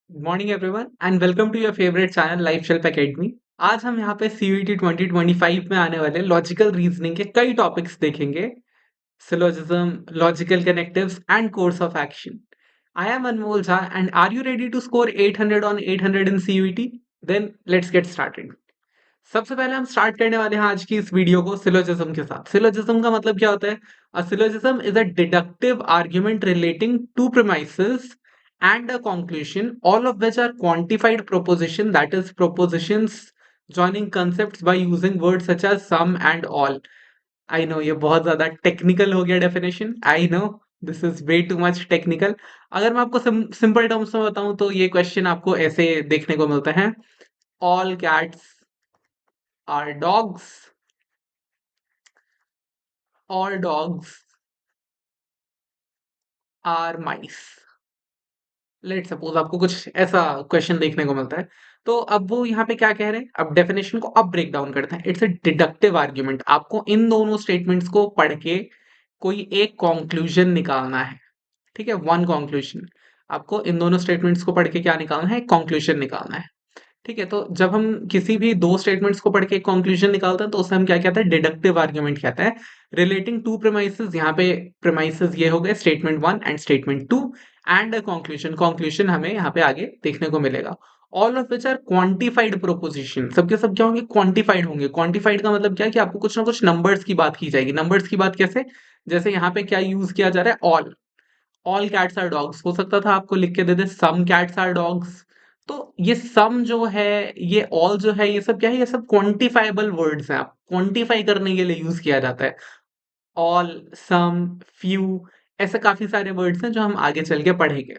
Good morning everyone and welcome to your favourite channel Life Shelf Academy. आज हम यहाँ पे सीयूईटी 2025 में आने वाले लॉजिकल रीजनिंग के कई टॉपिक्स देखेंगे। Syllogism, logical connectives and course of action. I am Anmol Jha and are you ready to score 800 on 800 in CUET? Then let's get started. सबसे पहले हम स्टार्ट करने वाले हैं आज की इस वीडियो को सिलोजिज्म के साथ। सिलोजिज्म का मतलब क्या होता है? A syllogism is a deductive argument relating to premises and a conclusion, all of which are quantified proposition, that is propositions joining concepts by using words such as some and all. I know ये बहुत ज्यादा technical हो गया definition, I know this is way too much technical. अगर मैं आपको simple terms में बताऊं तो ये क्वेश्चन आपको ऐसे देखने को मिलते हैं। All cats are dogs, all dogs are mice. Let suppose आपको कुछ ऐसा क्वेश्चन देखने को मिलता है। तो अब वो यहाँ पे क्या कह रहे हैं, अब डेफिनेशन को अब ब्रेक डाउन करते हैं। It's a deductive argument. आपको इन दोनों स्टेटमेंट्स को पढ़ के कोई एक कंक्लूजन निकालना है। ठीक है, वन कंक्लूजन। आपको इन दोनों स्टेटमेंट्स को पढ़ के क्या निकालना है? कंक्लूजन निकालना है। ठीक है, तो जब हम किसी भी दो स्टेटमेंट्स को पढ़ के कंक्लूजन निकालते हैं तो उसे हम क्या कहते हैं? डिडक्टिव आर्ग्यूमेंट कहते हैं। रिलेटिंग टू प्रीमाइसेस, यहाँ पे प्रीमाइसेस ये हो गए statement one and statement two, and conclusion. Conclusion हमें यहाँ पे आगे देखने को मिलेगा। All of which are quantified proposition. सबके सब क्या होंगे? क्वांटिफाइड होंगे। क्वांटिफाइड का मतलब क्या है कि आपको कुछ ना कुछ नंबर्स की बात की जाएगी। नंबर्स की बात कैसे? जैसे यहाँ पे क्या यूज किया जा रहा है? All cats are dogs. हो सकता था आपको लिख के दे दे सम कैट्स आर डॉग्स। तो ये सम जो है, ये ऑल जो है, ये सब क्या है? ये सब क्वांटिफाइबल वर्ड्स हैं। आप क्वांटिफाई करने के लिए यूज किया जाता है। ऑल, सम, फ्यू, ऐसे काफी सारे वर्ड्स हैं जो हम आगे चल के पढ़ेंगे।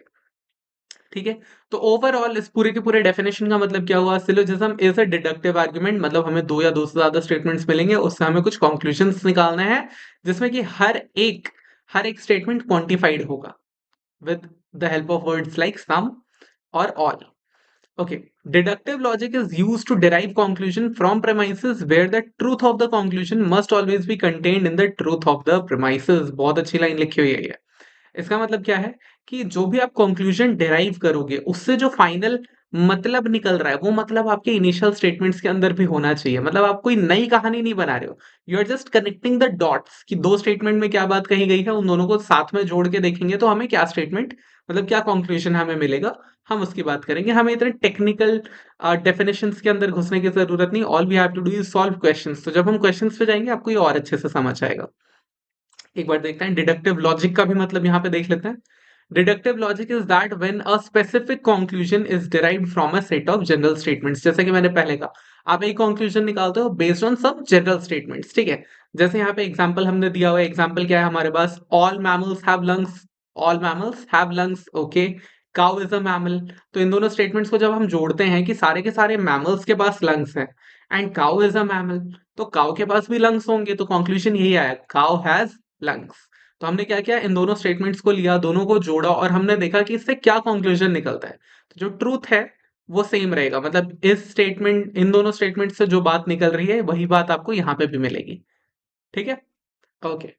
ठीक है, तो ओवरऑल इस पूरे के पूरे डेफिनेशन का मतलब क्या हुआ? Syllogism is a deductive argument. मतलब हमें दो या दो से ज्यादा स्टेटमेंट्स मिलेंगे, उससे हमें कुछ कंक्लूजन्स निकालना है, जिसमें कि हर एक स्टेटमेंट क्वांटिफाइड होगा with the help of words like some or all. Okay, deductive logic is used to derive conclusion from premises where the truth of the conclusion must always be contained in the truth of the premises. बहुत अच्छी line लिखी हुई है ये। इसका मतलब क्या है कि जो भी आप कंक्लूजन डिराइव करोगे उससे जो फाइनल मतलब निकल रहा है वो मतलब आपके इनिशियल स्टेटमेंट्स के अंदर भी होना चाहिए। मतलब आप कोई नई कहानी नहीं बना रहे हो, you are just connecting the dots कि दो स्टेटमेंट में क्या बात कही गई है, उन दोनों को साथ में जोड़ के देखेंगे तो हमें क्या स्टेटमेंट, मतलब क्या कंक्लूजन हमें मिलेगा, हम उसकी बात करेंगे। हमें इतने टेक्निकल डेफिनेशंस के अंदर घुसने की जरूरत नहीं। All we have to do is solve questions. तो जब हम क्वेश्चंस पे जाएंगे आपको ये और अच्छे से समझ आएगा। एक बार देखते हैं डिडक्टिव लॉजिक का भी मतलब यहाँ पे देख लेते हैं। Deductive logic is that when a specific conclusion is derived from a set of general statements. जैसे कि मैंने पहले कहा, आप एक कंक्लूजन निकालते हो based on some general statements. ठीक है, जैसे यहाँ पे एग्जांपल हमने दिया हुआ है। एग्जांपल क्या है हमारे पास? All mammals have lungs, all mammals have lungs. Okay, cow is a mammal. तो इन दोनों स्टेटमेंट्स को जब हम जोड़ते हैं कि सारे के सारे मैमल्स के पास लंग्स हैं and cow is a mammal, तो काउ के पास भी लंग्स होंगे, तो कंक्लूजन यही आया, काउ हैज लंग्स। तो हमने क्या किया? इन दोनों स्टेटमेंट्स को लिया, दोनों को जोड़ा और हमने देखा कि इससे क्या कंक्लूजन निकलता है। तो जो ट्रूथ है वो सेम रहेगा। मतलब इस स्टेटमेंट, इन दोनों स्टेटमेंट से जो बात निकल रही है वही बात आपको यहाँ पे भी मिलेगी। ठीक है, ओके,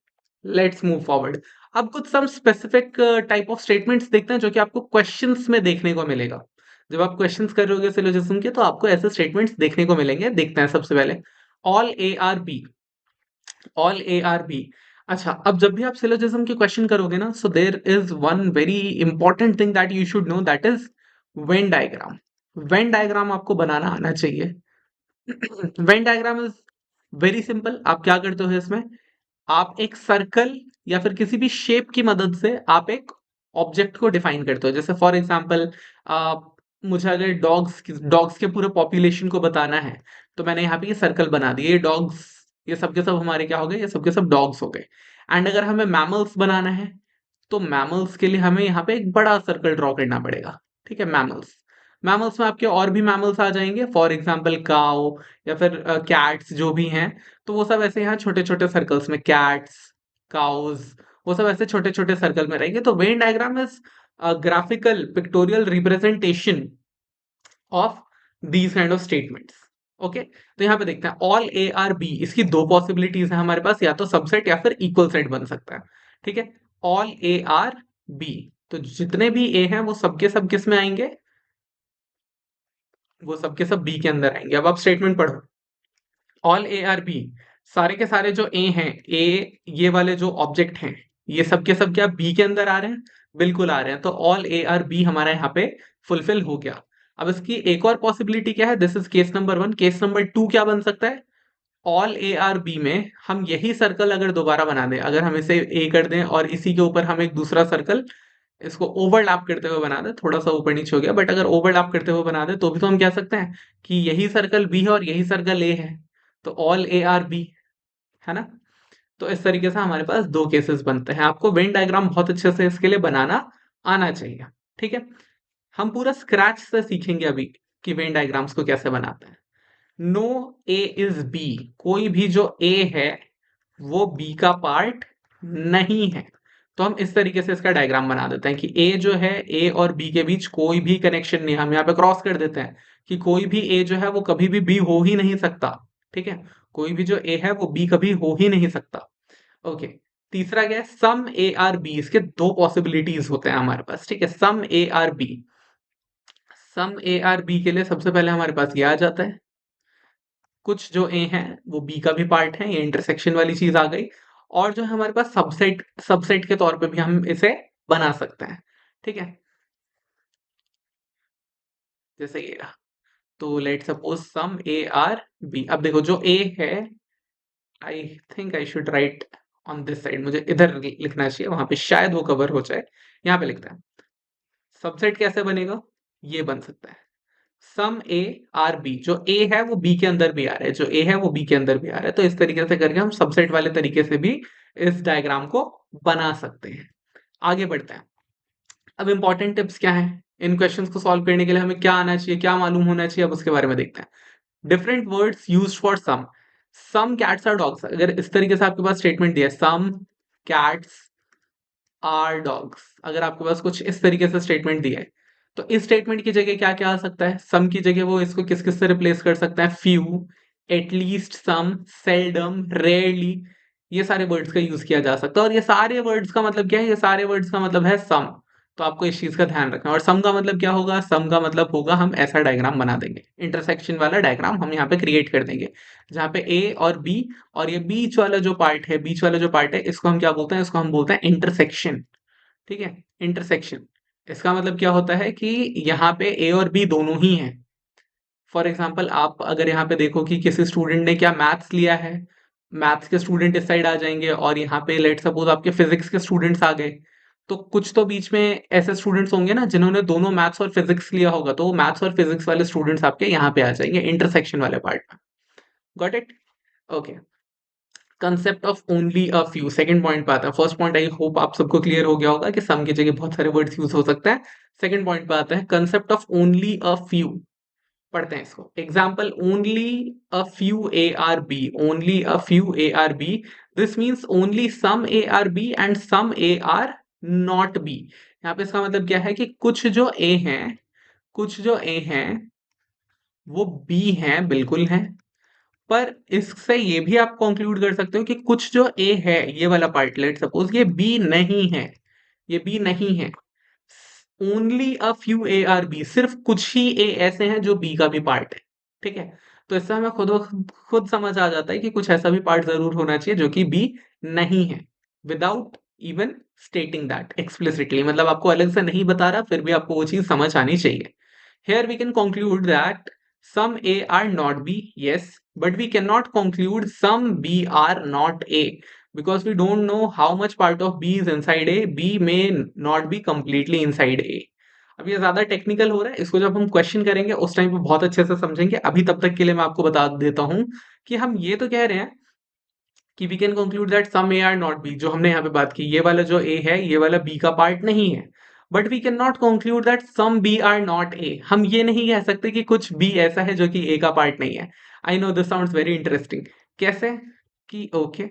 लेट्स मूव फॉरवर्ड। अब कुछ some specific type of statements देखते हैं जो कि आपको क्वेश्चंस में देखने को मिलेगा। जब आप क्वेश्चंस कर रहे होगे सिलोजिज्म के तो आपको ऐसे स्टेटमेंट्स देखने को मिलेंगे। देखते हैं सबसे पहले all A are B, all A are B. अच्छा, अब जब भी आप सिलोजिज्म के क्वेश्चन करोगे ना, so there is one very important thing that you should know, that is Venn diagram. Venn diagram आपको बनाना आना चाहिए। Venn diagram is very simple. आप क्या करते हो इसमें? आप एक सर्कल या फिर किसी भी शेप की मदद से आप एक ऑब्जेक्ट को डिफाइन करते हो। जैसे फॉर एग्जांपल, मुझे अगर डॉग्स के पूरे पॉपुलेशन को बताना है तो मैंने यहाँ पे ये सर्कल बना दिया। ये डॉग्स, ये सब के सब हमारे क्या हो गए? ये सब के सब डॉग्स हो गए। एंड अगर हमें मैमल्स बनाना है तो मैमल्स के लिए हमें यहाँ पे एक बड़ा सर्कल ड्रॉ करना पड़ेगा। ठीक है, मैमल्स, मैमल्स में आपके और भी मैमल्स आ जाएंगे, फॉर एग्जांपल काउ या फिर कैट्स जो भी हैं। तो वो सब ऐसे यहाँ छोटे छोटे सर्कल्स में, कैट्स, काउज, वो सब ऐसे छोटे छोटे सर्कल में रहेंगे। तो when diagram is graphical pictorial representation of these kind of statements. Okay, तो यहाँ पे देखते हैं ऑल ए आर बी। इसकी दो पॉसिबिलिटीज है हमारे पास, या तो सबसेट या फिर इक्वल सेट बन सकता है। ठीक है, ऑल ए आर बी, तो जितने भी ए हैं वो सबके सब किस में आएंगे? वो सब के सब बी के अंदर आएंगे। अब आप स्टेटमेंट पढ़ो, ऑल ए आर बी, सारे के सारे जो ए हैं, ए ये वाले जो ऑब्जेक्ट हैं, ये सब के सब क्या बी के अंदर आ रहे हैं? बिल्कुल आ रहे हैं। तो ऑल ए आर बी हमारा यहाँ पे फुलफिल हो गया। अब इसकी एक और पॉसिबिलिटी क्या है? This is case number one. Case number two क्या बन सकता है? ऑल ए आर बी में हम यही सर्कल अगर दोबारा बना दें, अगर हम इसे ए कर दें और इसी के ऊपर हम एक दूसरा सर्कल इसको ओवरलैप करते हुए बना दें, थोड़ा सा ऊपर नीचे हो गया, बट अगर ओवरलैप करते हुए बना दें तो भी तो हम कह सकते हैं कि यही सर्कल बी है और यही सर्कल ए है, तो ऑल ए आर बी, है ना? तो इस तरीके से हमारे पास दो केसेस बनते हैं। आपको वेन डायग्राम बहुत अच्छे से इसके लिए बनाना आना चाहिए। ठीक है, हम पूरा स्क्रैच से सीखेंगे अभी कि वेन डायग्राम्स को कैसे बनाते हैं। नो ए इज बी, कोई भी जो ए है वो बी का पार्ट नहीं है। तो हम इस तरीके से इसका डायग्राम बना देते हैं कि ए जो है, ए और बी के बीच कोई भी कनेक्शन नहीं, हम यहाँ पे क्रॉस कर देते हैं कि कोई भी ए जो है वो कभी भी बी हो ही नहीं सकता। ठीक है, कोई भी जो ए है वो बी कभी हो ही नहीं सकता। ओके, तीसरा क्या है? सम ए आर बी, इसके दो पॉसिबिलिटीज होते हैं हमारे पास। ठीक है, some A are B, some A are B के लिए सबसे पहले हमारे पास ये आ जाता है, कुछ जो ए हैं वो बी का भी पार्ट है, ये इंटरसेक्शन वाली चीज आ गई। और जो है हमारे पास सबसेट, सबसेट के तौर पे भी हम इसे बना सकते हैं। ठीक है, जैसे ये रहा। तो let suppose some A are B. अब देखो जो ए है, I think I should write on this side, मुझे इधर लिखना चाहिए, वहां पे शायद वो कवर हो जाए। यहाँ पे लिखता है सबसेट कैसे बनेगा, ये बन सकता है सम ए आर बी, जो ए है वो बी के अंदर भी आ रहा है, जो ए है वो बी के अंदर भी आ रहा है। तो इस तरीके से करके हम सबसेट वाले तरीके से भी इस डायग्राम को बना सकते हैं। आगे बढ़ते हैं। अब इंपॉर्टेंट टिप्स क्या है इन क्वेश्चंस को सॉल्व करने के लिए? हमें क्या आना चाहिए, क्या मालूम होना चाहिए, अब उसके बारे में देखते हैं। Different words used for some cats are dogs, अगर इस तरीके से आपके पास स्टेटमेंट दिया है सम कैट्स आर डॉग्स, अगर आपके पास कुछ इस तरीके से स्टेटमेंट दिया है, तो इस स्टेटमेंट की जगह क्या क्या आ सकता है? सम की जगह वो इसको किस किस से रिप्लेस कर सकता है? फ्यू, एटलीस्ट, सम, सेल्डम, रेयरली, ये सारे वर्ड्स का यूज किया जा सकता है। और ये सारे वर्ड्स का मतलब क्या है? ये सारे वर्ड्स का मतलब है सम। तो आपको इस चीज का ध्यान रखना है। और सम का मतलब क्या होगा? सम का मतलब होगा हम ऐसा डायग्राम बना देंगे, इंटरसेक्शन वाला डायग्राम हम यहाँ पे क्रिएट कर देंगे, जहाँ पे ए और बी, और ये बीच वाला जो पार्ट है, बीच वाला जो पार्ट है, इसको हम क्या बोलते हैं? इसको हम बोलते हैं इंटरसेक्शन। ठीक है, इंटरसेक्शन, इसका मतलब क्या होता है कि यहाँ पे ए और बी दोनों ही हैं। फॉर एग्जाम्पल आप अगर यहाँ पे देखो कि किसी स्टूडेंट ने क्या मैथ्स लिया है, मैथ्स के स्टूडेंट इस साइड आ जाएंगे और यहाँ पे लेट सपोज आपके फिजिक्स के स्टूडेंट्स आ गए, तो कुछ तो बीच में ऐसे स्टूडेंट्स होंगे ना जिन्होंने दोनों मैथ्स और फिजिक्स लिया होगा, तो मैथ्स और फिजिक्स वाले स्टूडेंट्स आपके यहाँ पे आ जाएंगे इंटरसेक्शन वाले पार्ट में। Got it? Okay, concept of only a few, second point पे आता है। फर्स्ट पॉइंट आई होप आप सबको क्लियर हो गया होगा कि सम की जगह बहुत सारे वर्ड्स यूज हो सकते हैं। सेकंड पॉइंट पे आता है concept of only a few. पढ़ते हैं इसको। Example, only a few A are B, only a few A are B, this means only some A are B and some A are not B. यहाँ पे इसका मतलब क्या है कि कुछ जो ए हैं, कुछ जो ए हैं वो बी हैं, बिल्कुल हैं, पर इससे ये भी आप कंक्लूड कर सकते हो कि कुछ जो ए है, ये वाला पार्ट, लेट सपोज ये बी नहीं है, ये बी नहीं है। Only a few A are B, सिर्फ कुछ ही ए ऐसे हैं जो बी का भी पार्ट है। ठीक है, तो इससे हमें खुद ब खुद समझ आ जाता है कि कुछ ऐसा भी पार्ट जरूर होना चाहिए जो कि बी नहीं है, without even stating that explicitly, मतलब आपको अलग से नहीं बता रहा, फिर भी आपको वो चीज समझ आनी चाहिए। Here we can conclude that some A are not B, yes, but we cannot conclude some B are not A because we don't know how much part of B is inside A. B may not be completely inside A. अब ये ज्यादा technical हो रहा है, इसको जब हम question करेंगे उस टाइम पे बहुत अच्छे से समझेंगे। अभी तब तक के लिए मैं आपको बता देता हूँ कि हम ये तो कह रहे हैं कि we can conclude that some A are not B, जो हमने यहाँ पे बात की, ये वाला जो ए है ये वाला बी का पार्ट नहीं है। But we can not conclude that some B are not A, हम ये नहीं कह सकते कि कुछ बी ऐसा है जो कि ए का पार्ट नहीं है। I know this sounds very interesting. कैसे? कि ओके,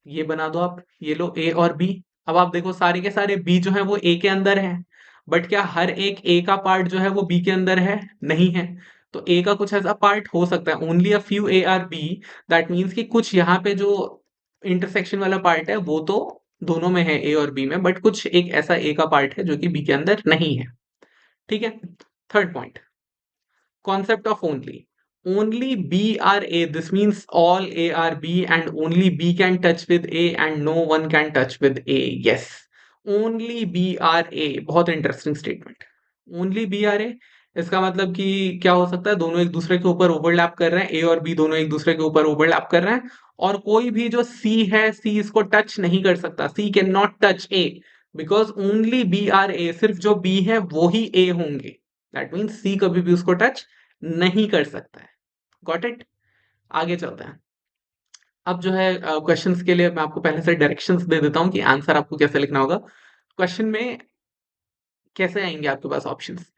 ये बना दो आप, ये लो ए और बी। अब आप देखो सारे के सारे बी जो है वो ए के अंदर है, बट क्या हर एक ए का पार्ट जो है वो बी के अंदर है? नहीं है। तो ए का कुछ ऐसा पार्ट हो सकता है, only a few A are B, that means कि कुछ यहाँ पे जो इंटरसेक्शन वाला पार्ट है वो तो दोनों में है, ए और बी में, बट कुछ एक ऐसा ए का पार्ट है जो कि बी के अंदर नहीं है। ठीक है, third point, concept of only B are A, this means all A are B and only B can touch with A and no one can touch with A. Yes, only B are A, बहुत interesting statement. Only B are A, इसका मतलब कि क्या हो सकता है, दोनों एक दूसरे के ऊपर ओवरलैप कर रहे हैं, ए और बी दोनों एक दूसरे के ऊपर ओवरलैप कर रहे हैं, और कोई भी जो सी है, सी इसको टच नहीं कर सकता, C can not touch A, because only B are A, सिर्फ जो बी है वो ही ए होंगे, दैट मीन्स सी कभी भी उसको टच नहीं कर सकता है। Got it? आगे चलते हैं। अब जो है क्वेश्चंस के लिए मैं आपको पहले से डायरेक्शंस दे देता हूँ कि आंसर आपको कैसे लिखना होगा। क्वेश्चन में कैसे आएंगे आपके पास ऑप्शंस?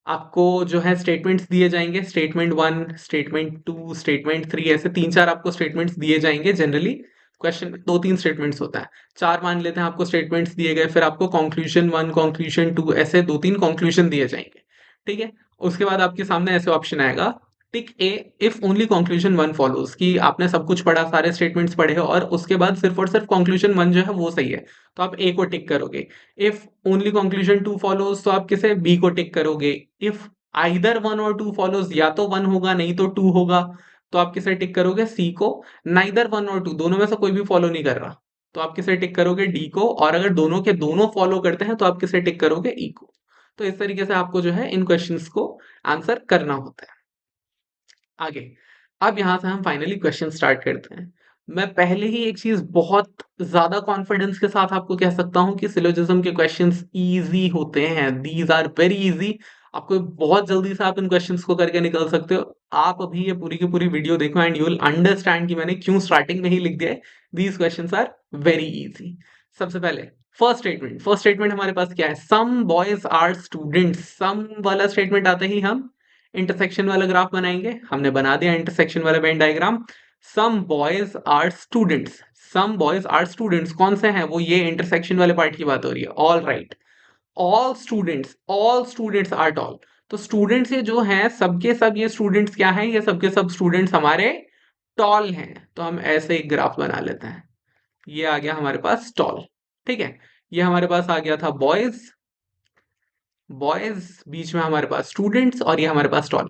आपको जो है स्टेटमेंट्स दिए जाएंगे, स्टेटमेंट 1, स्टेटमेंट 2, स्टेटमेंट 3, ऐसे 3-4 आपको स्टेटमेंट्स दिए जाएंगे। जनरली क्वेश्चन में 2-3 स्टेटमेंट्स होता है, 4 मान लेते हैं आपको स्टेटमेंट्स दिए गए, फिर आपको कंक्लूजन 1, कंक्लूजन 2, ऐसे 2-3 कंक्लूजन दिए जाएंगे। ठीक है? उसके बाद आपके सामने ऐसे ऑप्शन आएगा, टिक ए इफ ओनली कंक्लूजन 1 फॉलोज, कि आपने सब कुछ पढ़ा, सारे स्टेटमेंट्स पढ़े और उसके बाद सिर्फ और सिर्फ कंक्लूजन 1 जो है वो सही है, तो आप ए को टिक करोगे। इफ ओनली कंक्लूजन 2 फॉलोज, तो आप किसे, बी को टिक करोगे। इफ आइदर 1 और 2 फॉलोज, या तो 1 होगा नहीं तो 2 होगा, तो आप किसे टिक करोगे, सी को। नाइदर 1 और 2, दोनों में से कोई भी फॉलो नहीं कर रहा, तो आप किसे टिक करोगे, डी को। और अगर दोनों के दोनों फॉलो करते हैं तो आप किसे टिक करोगे, ई को। तो इस तरीके से आपको जो है इन क्वेश्चंस को आंसर करना होता है। आगे, अब यहां से हम फाइनली क्वेश्चन स्टार्ट करते हैं। मैं पहले ही एक चीज बहुत ज्यादा कॉन्फिडेंस के साथ आपको कह सकता हूं कि सिलोजिज्म के क्वेश्चंस इजी होते हैं, दीज आर वेरी इजी। आपको बहुत जल्दी से आप इन क्वेश्चंस को करके निकल सकते हो। आप अभी ये पूरी की पूरी वीडियो देखो एंड यू विल अंडरस्टैंड कि मैंने क्यों स्टार्टिंग में ही लिख दिया है, these questions are very easy. सबसे पहले फर्स्ट स्टेटमेंट हमारे पास क्या है, some boys are students. Some वाला स्टेटमेंट आते ही हम इंटरसेक्शन वाला ग्राफ बनाएंगे, हमने बना दिया इंटरसेक्शन वाला Venn diagram. Some boys are students, some boys are students कौन से हैं, वो ये इंटरसेक्शन वाले पार्ट की बात हो रही है। All right, all students are tall. तो स्टूडेंट्स ये जो हैं, सबके सब ये स्टूडेंट्स क्या हैं, ये सबके सब स्टूडेंट्स हमारे टॉल हैं। तो हम ऐसे एक ग्राफ बना लेते हैं, ये आ गया हमारे पास टॉल। ठीक है, ये हमारे पास आ गया था बॉयज, बॉयज बीच में हमारे पास स्टूडेंट्स, और ये हमारे पास टॉल।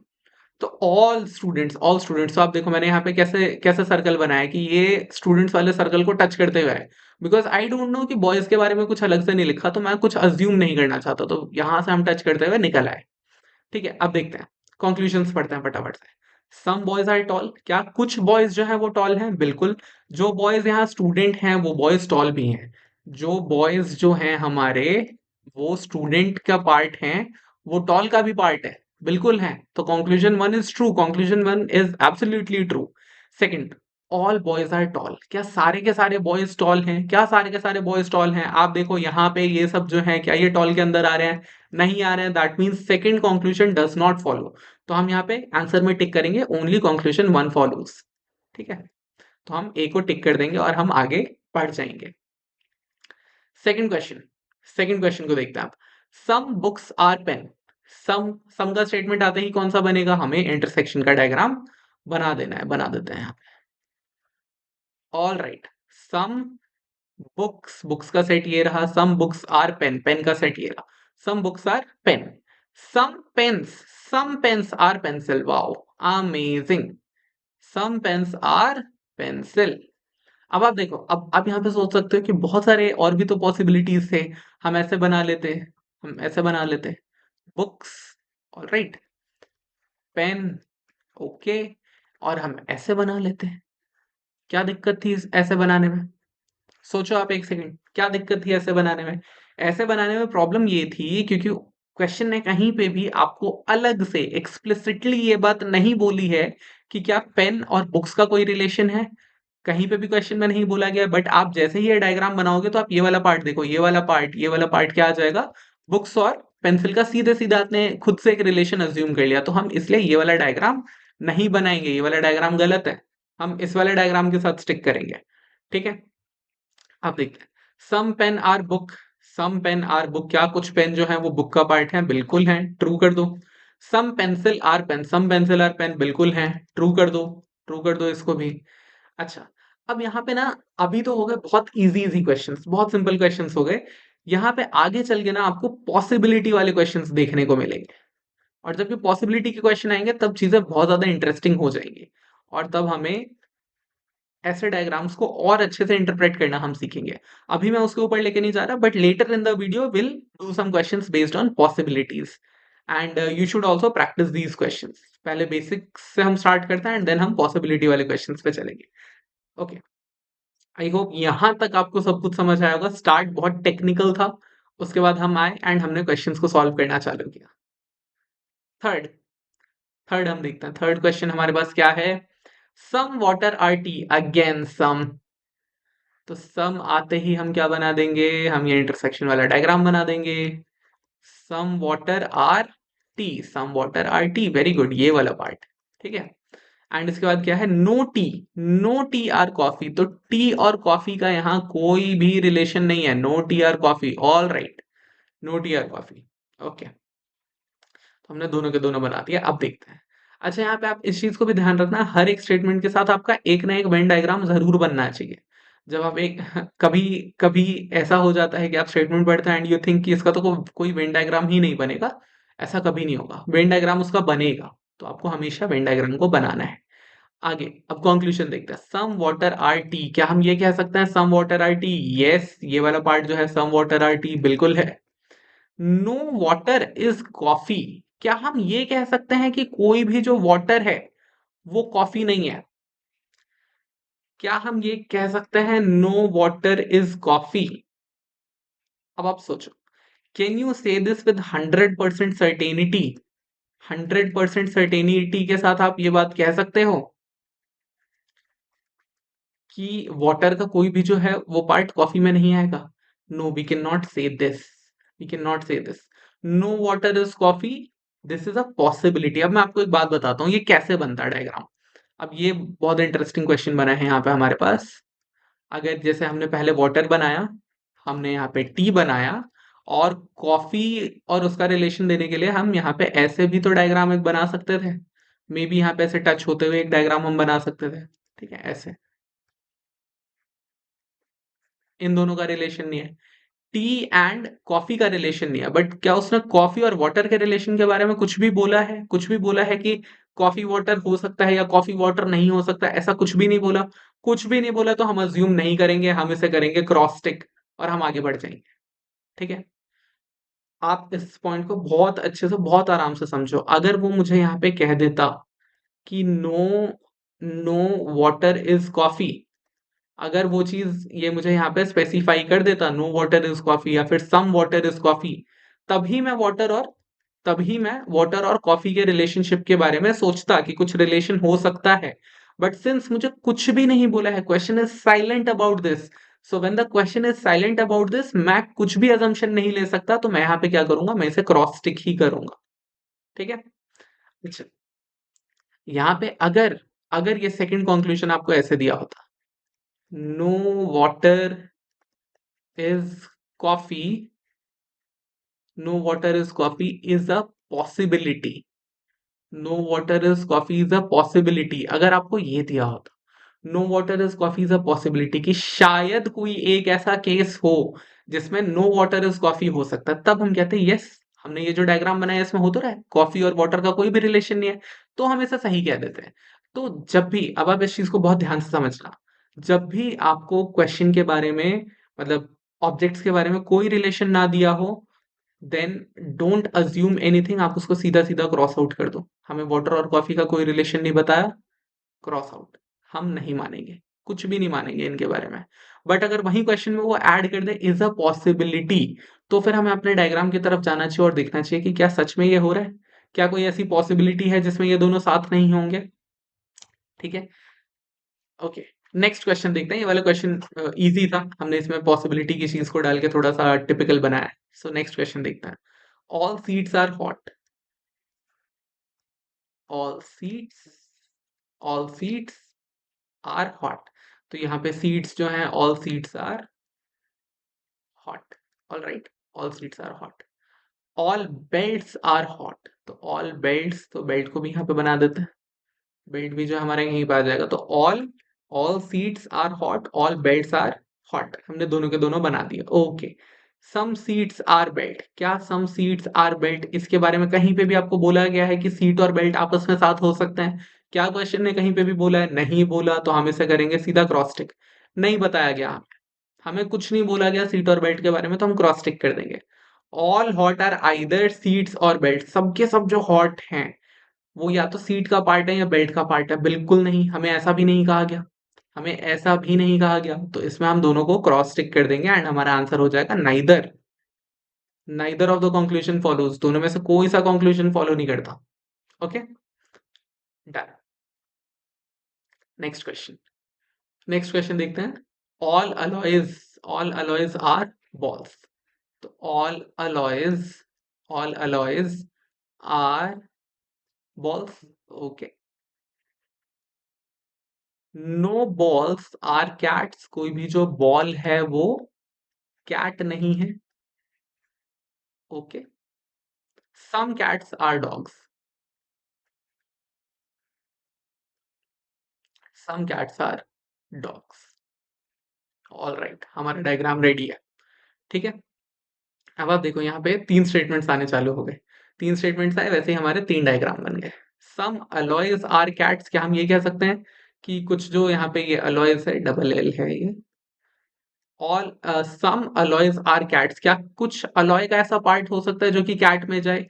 तो ऑल स्टूडेंट्स, तो आप देखो मैंने यहाँ पे कैसे कैसे सर्कल बनाया कि ये स्टूडेंट्स वाले सर्कल को टच करते हुए है, बिकॉज आई डोंट नो कि बॉयज के बारे में कुछ अलग से नहीं लिखा, तो मैं कुछ अज्यूम नहीं करना चाहता, तो यहां से हम टच करते हुए निकल आए। ठीक है, अब देखते हैं, कंक्लूजन्स पढ़ते हैं फटाफट से। सम बॉयज आर टॉल, क्या कुछ बॉयज जो है वो टॉल हैं? बिल्कुल। जो बॉयज यहाँ स्टूडेंट हैं वो बॉयज टॉल भी हैं। जो बॉयज जो हैं हमारे, वो स्टूडेंट का पार्ट हैं, वो टॉल का भी पार्ट है, बिल्कुल है। तो conclusion 1 is true, conclusion 1 is absolutely true. Second, all boys are tall, क्या सारे के सारे बॉयज टॉल हैं? क्या सारे के सारे बॉयज टॉल हैं? आप देखो यहाँ पे ये सब जो है, क्या ये टॉल के अंदर आ रहे हैं? नहीं आ रहे हैं, that means second conclusion does not follow. तो हम यहाँ पे आंसर में टिक करेंगे, ओनली कंक्लूजन 1 फॉलोज। ठीक है, तो हम ए को टिक कर देंगे और हम आगे बढ़ जाएंगे। सेकंड क्वेश्चन को देखते हैं आप। सम बुक्स आर पेन, सम का स्टेटमेंट आते ही कौन सा बनेगा, हमें इंटरसेक्शन का डायग्राम बना देना है, बना देते हैं। ऑल राइट, सम बुक्स का सेट ये रहा, some books are pen, pen का सेट ये रहा, some books are pen. Some pens, some pens are pencil, wow amazing, some pens are pencil. अब आप देखो, अब आप यहाँ पे सोच सकते हो कि बहुत सारे और भी तो पॉसिबिलिटीज थे, हम ऐसे बना लेते, हम ऐसे बना लेते, books, all right, pen, okay, और हम ऐसे बना लेते हैं। क्या दिक्कत थी ऐसे बनाने में? सोचो आप एक सेकंड, क्या दिक्कत थी ऐसे बनाने में? ऐसे बनाने में प्रॉब्लम ये थी क्योंकि क्वेश्चन ने कहीं पे भी आपको अलग से एक्सप्लिसिटली ये बात नहीं बोली है कि क्या पेन और बुक्स का कोई रिलेशन है। कहीं पे भी क्वेश्चन में नहीं बोला गया, बट आप जैसे ही ये डायग्राम बनाओगे तो आप ये वाला पार्ट देखो, ये वाला पार्ट क्या आ जाएगा, बुक्स और पेंसिल का सीधे सीधा आपने खुद से एक रिलेशन अज्यूम कर लिया, तो हम इसलिए ये वाला डायग्राम नहीं बनाएंगे, ये वाला डायग्राम गलत है, हम इस वाले डायग्राम के साथ स्टिक करेंगे। ठीक है, आप देखते हैं, some pen are book, some pen are book, क्या कुछ पेन जो है वो बुक का पार्ट है? बिल्कुल है, ट्रू कर दो। Some pencil are pen, some pencil are pen, बिल्कुल है, ट्रू कर दो, ट्रू कर दो इसको भी। अच्छा, अब यहाँ पे ना, अभी तो हो गए बहुत इजी इजी क्वेश्चंस, बहुत सिंपल क्वेश्चंस हो गए। यहाँ पे आगे चल के ना आपको पॉसिबिलिटी वाले क्वेश्चंस देखने को मिलेंगे। और जब ये पॉसिबिलिटी के क्वेश्चन आएंगे तब चीजें बहुत ज्यादा इंटरेस्टिंग हो जाएंगी, और तब हमें ऐसे डायग्राम्स को और अच्छे से इंटरप्रेट करना हम सीखेंगे। अभी मैं उसके ऊपर लेके नहीं जा रहा, but later in the video will do some questions based on possibilities, and you should also practice these questions. पहले बेसिक्स से हम स्टार्ट करते हैं एंड देन हम पॉसिबिलिटी वाले क्वेश्चंस पे चलेंगे। ओके, आई होप यहाँ तक आपको सब कुछ समझ आया होगा। स्टार्ट बहुत टेक्निकल था, उसके बाद हम आए एंड हमने क्वेश्चंस को सॉल्व करना चालू किया। थर्ड थर्ड हम देखते हैं, थर्ड क्वेश्चन हमारे पास क्या है। Some water are tea, again some. तो सम आते ही हम क्या बना देंगे, हम ये इंटरसेक्शन वाला डायग्राम बना देंगे। Some water are tea, some water are tea, very good, ये वाला पार्ट। ठीक है, एंड इसके बाद क्या है, no tea, no tea are coffee. तो टी और कॉफी का यहाँ कोई भी रिलेशन नहीं है, no tea are coffee, all right, no tea are coffee. Okay, तो हमने दोनों के दोनों बना दिया। अब देखते हैं। अच्छा, यहाँ पे आप इस चीज को भी ध्यान रखना, हर एक स्टेटमेंट के साथ आपका एक ना एक वेन डायग्राम जरूर बनना चाहिए। जब आप एक कभी कभी ऐसा हो जाता है कि आप स्टेटमेंट पढ़ते हैं एंड यू थिंक कि इसका तो कोई वेन डायग्राम ही नहीं बनेगा। ऐसा कभी नहीं होगा, वेन डायग्राम उसका बनेगा। तो आपको हमेशा वेन डायग्राम को बनाना है। आगे अब कंक्लूजन देखते हैं। सम वाटर आर टी, क्या हम ये कह सकते हैं some water are tea? Yes, ये वाला पार्ट जो है सम वाटर आर टी बिल्कुल है। नो वाटर इज कॉफी, क्या हम ये कह सकते हैं कि कोई भी जो वाटर है वो कॉफी नहीं है? क्या हम ये कह सकते हैं नो वाटर इज कॉफी? अब आप सोचो, कैन यू से दिस विद 100% सर्टेनिटी? 100% सर्टेनिटी के साथ आप ये बात कह सकते हो कि वाटर का कोई भी जो है वो पार्ट कॉफी में नहीं आएगा? No, we can not say this, we can not say this. No water is coffee, this is a possibility. अब मैं आपको एक बात बताता हूँ ये कैसे बनता है डायग्राम। अब ये बहुत इंटरेस्टिंग क्वेश्चन बना है यहाँ पे हमारे पास। अगर जैसे हमने पहले वाटर बनाया, हमने यहाँ पे टी बनाया, और कॉफी और उसका रिलेशन देने के लिए हम यहाँ पे ऐसे भी तो डायग्राम एक बना सकते थे। मे बी यहाँ पे ऐसे टच होते हुए एक डायग्राम हम बना सकते थे। ठीक है, ऐसे। इन दोनों का रिलेशन नहीं है, टी एंड कॉफी का रिलेशन नहीं है, बट क्या उसने कॉफी और वाटर के रिलेशन के बारे में कुछ भी बोला है? कुछ भी बोला है कि कॉफी वाटर हो सकता है या कॉफी वाटर नहीं हो सकता? ऐसा कुछ भी नहीं बोला। कुछ भी नहीं बोला तो हम अज्यूम नहीं करेंगे, हम इसे करेंगे क्रॉस टिक और हम आगे बढ़ जाएंगे। ठीक है, आप इस पॉइंट को बहुत अच्छे से बहुत आराम से समझो। अगर वो मुझे यहाँ पे कह देता कि no, no water is coffee, अगर वो चीज ये मुझे यहाँ पे स्पेसिफाई कर देता, नो वाटर इज कॉफी या फिर सम वाटर इज कॉफी, तभी मैं वाटर और कॉफी के रिलेशनशिप के बारे में सोचता कि कुछ रिलेशन हो सकता है। बट सिंस मुझे कुछ भी नहीं बोला है, question is silent about this, so when the question is silent about this, मैं कुछ भी अजम्पशन नहीं ले सकता। तो मैं यहाँ पे क्या करूंगा, मैं इसे क्रॉस टिक ही करूंगा। ठीक है, अच्छा, यहाँ पे अगर अगर ये सेकंड कंक्लूजन आपको ऐसे दिया होता, no water is coffee, no water is coffee is a possibility, no water is coffee is a possibility, अगर आपको ये दिया होता no water is coffee is a possibility, कि शायद कोई एक ऐसा केस हो जिसमें नो वाटर इज कॉफी हो सकता है, तब हम कहते हैं यस, हमने ये जो डायग्राम बनाया इसमें हो तो रहा है कॉफी और वाटर का कोई भी रिलेशन नहीं है, तो हम इसे सही कह देते हैं। तो जब भी, अब आप इस चीज को बहुत ध्यान से समझना, जब भी आपको क्वेश्चन के बारे में, मतलब ऑब्जेक्ट्स के बारे में कोई रिलेशन ना दिया हो, देन डोंट अज्यूम एनीथिंग, आप उसको सीधा सीधा क्रॉस आउट कर दो। हमें वाटर और कॉफी का कोई रिलेशन नहीं बताया, क्रॉस आउट, हम नहीं मानेंगे, कुछ भी नहीं मानेंगे इनके बारे में। बट अगर वही क्वेश्चन में वो ऐड कर दे इज अ पॉसिबिलिटी, तो फिर हमें अपने डायग्राम की तरफ जाना चाहिए और देखना चाहिए कि क्या सच में ये हो रहा है, क्या कोई ऐसी पॉसिबिलिटी है जिसमें ये दोनों साथ नहीं होंगे। ठीक है, ओके, नेक्स्ट क्वेश्चन देखते हैं। ये वाला क्वेश्चन इजी था, हमने इसमें पॉसिबिलिटी की चीज को डाल के थोड़ा सा टिपिकल बनाया है। सो नेक्स्ट क्वेश्चन देखते हैं। All seeds are hot, all seeds, all seeds are hot. तो यहाँ पे सीड्स जो हैं, all seeds are hot, all right, all seeds are hot. All belts are hot, तो ऑल बेल्ट्स, तो बेल्ट को भी यहाँ पे बना देते हैं, बेल्ट भी जो हमारे यहीं पे आ जाएगा। तो all, all seeds are hot, all belts are hot, हमने दोनों के दोनों बना दिए। Okay, some seats are belt, क्या सम सीट्स आर बेल्ट इसके बारे में कहीं पे भी आपको बोला गया है कि सीट और बेल्ट आपस में साथ हो सकते हैं? क्या क्वेश्चन ने कहीं पे भी बोला है? नहीं बोला, तो हम इसे करेंगे सीधा क्रॉस टिक। नहीं बताया गया हमें, हमें कुछ नहीं बोला गया सीट और बेल्ट के बारे में, तो हम क्रॉस टिक कर देंगे। All hot are either seats और बेल्ट, सब के सब जो हॉट हैं वो या तो सीट का पार्ट है या बेल्ट का पार्ट है। बिल्कुल नहीं, हमें ऐसा भी नहीं कहा गया, हमें ऐसा भी नहीं कहा गया, तो इसमें हम दोनों को क्रॉस टिक कर देंगे एंड हमारा आंसर हो जाएगा neither. Neither of the conclusion follows, दोनों में से कोई सा कंक्लूजन फॉलो नहीं करता। Okay, done. Next question, next question देखते हैं। All alloys, all alloys are balls, तो all alloys are balls. Okay, no balls are cats, कोई भी जो बॉल है वो कैट नहीं है। Okay, some cats are dogs, some cats are dogs. All right, हमारा डायग्राम रेडी है। ठीक है, अब आप देखो यहाँ पे तीन स्टेटमेंट्स आने चालू हो गए। तीन स्टेटमेंट्स आए, वैसे ही हमारे तीन डायग्राम बन गए। सम अलॉयज आर कैट्स, क्या हम ये कह सकते हैं कि कुछ जो यहाँ पे ये अलॉयज है, डबल एल है ये, all some alloys are cats, क्या कुछ अलॉय का ऐसा पार्ट हो सकता है जो कि कैट में जाए?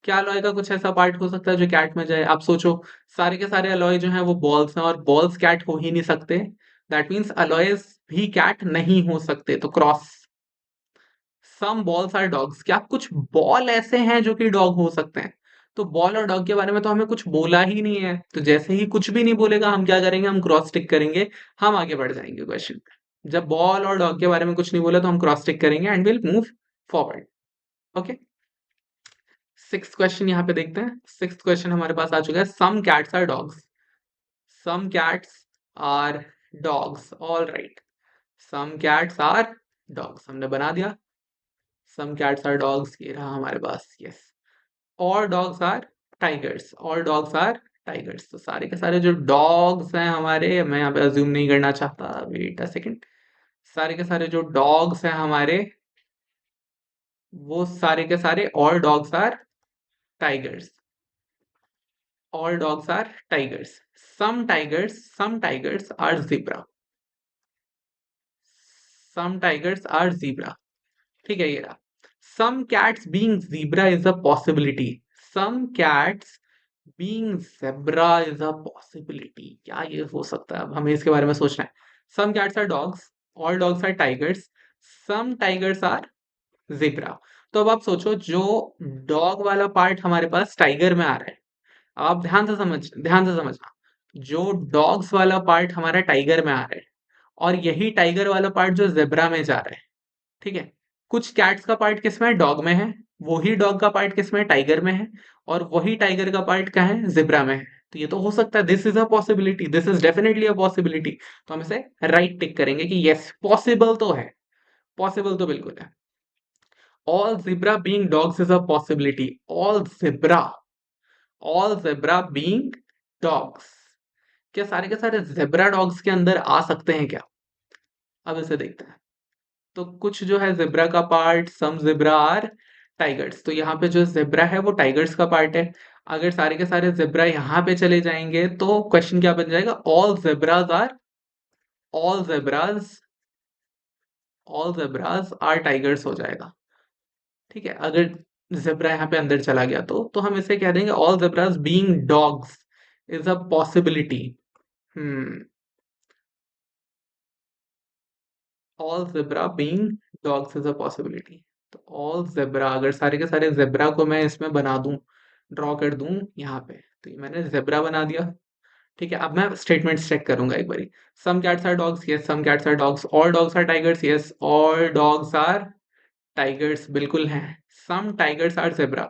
क्या अलॉय का कुछ ऐसा पार्ट हो सकता है जो कैट में जाए? आप सोचो, सारे के सारे अलॉय जो हैं वो बॉल्स हैं और बॉल्स कैट हो ही नहीं सकते। दैट मीन्स अलॉयज भी कैट नहीं हो सकते, तो cross. Some balls are dogs, क्या कुछ बॉल ऐसे हैं जो कि डॉग हो सकते हैं? तो बॉल और डॉग के बारे में तो हमें कुछ बोला ही नहीं है, तो जैसे ही कुछ भी नहीं बोलेगा हम क्या करेंगे, हम क्रॉस टिक करेंगे, हम आगे बढ़ जाएंगे क्वेश्चन पे। जब बॉल और डॉग के बारे में कुछ नहीं बोला तो हम क्रॉस टिक करेंगे and will move forward. Okay, sixth question यहाँ पे देखते हैं। सिक्स्थ क्वेश्चन हमारे पास आ चुका है। Some cats are dogs, some cats are dogs. All right, some cats are dogs हमने बना दिया। सम कैट्स आर डॉग्स, ये रहा हमारे पास, यस। और डॉग्स आर टाइगर्स, और डॉग्स आर टाइगर्स, तो सारे के सारे जो डॉग्स हैं हमारे, मैं यहाँ पे अज्यूम नहीं करना चाहता, वेट अ सेकंड, सारे के सारे जो डॉग्स हैं हमारे, वो सारे के सारे all dogs are tigers, all dogs are tigers. Some tigers are zebra, some tigers are zebra. ठीक है, ये रहा। Some cats being zebra is a possibility, some cats being zebra is a possibility, क्या ये हो सकता है? अब हमें इसके बारे में सोचना है। Some cats are dogs, all dogs are tigers, some tigers are zebra. तो अब आप सोचो, जो डॉग वाला पार्ट हमारे पास टाइगर में आ रहा है, आप ध्यान से समझना, जो डॉग्स वाला पार्ट हमारा टाइगर में आ रहा है और यही टाइगर वाला पार्ट जो ज़ेब्रा में जा रहा है, ठीक है? कुछ कैट्स का पार्ट किसमें है? डॉग में है। वही डॉग का पार्ट किसमें है? टाइगर में है। और वही टाइगर का पार्ट कहाँ है? ज़ेब्रा में है। तो ये तो हो सकता है, this is a possibility, this is definitely a possibility. तो हम इसे राइट टिक करेंगे कि यस, पॉसिबल तो है, पॉसिबल तो बिल्कुल है। All zebra being dogs is a possibility, all zebra being dogs. क्या सारे के सारे ज़ेब्रा डॉग्स के अंदर आ सकते हैं क्या? अब इसे देखते हैं। तो कुछ जो है ज़ेब्रा का part, some zebra are tigers, तो यहाँ पे जो ज़ेब्रा है वो टाइगर्स का पार्ट है। अगर सारे के सारे ज़ेब्रा यहाँ पे चले जाएंगे तो क्वेश्चन क्या बन जाएगा? ऑल ज़ेब्राज आर टाइगर्स हो जाएगा। ठीक है, अगर ज़ेब्रा यहाँ पे अंदर चला गया तो हम इसे कह देंगे all zebras being dogs is a possibility. Hmm, all zebra being dogs is a possibility. तो ऑल ज़ेब्रा, अगर सारे के सारे ज़ेब्रा को मैं इसमें बना दूं, ड्रॉ कर दूं यहाँ पे, तो ये मैंने ज़ेब्रा बना दिया। ठीक है, अब मैं स्टेटमेंट्स चेक करूंगा एक बारी। Some cats are dogs, yes some cats are dogs. All dogs are tigers, yes all dogs are tigers बिल्कुल हैं। Some tigers are zebra,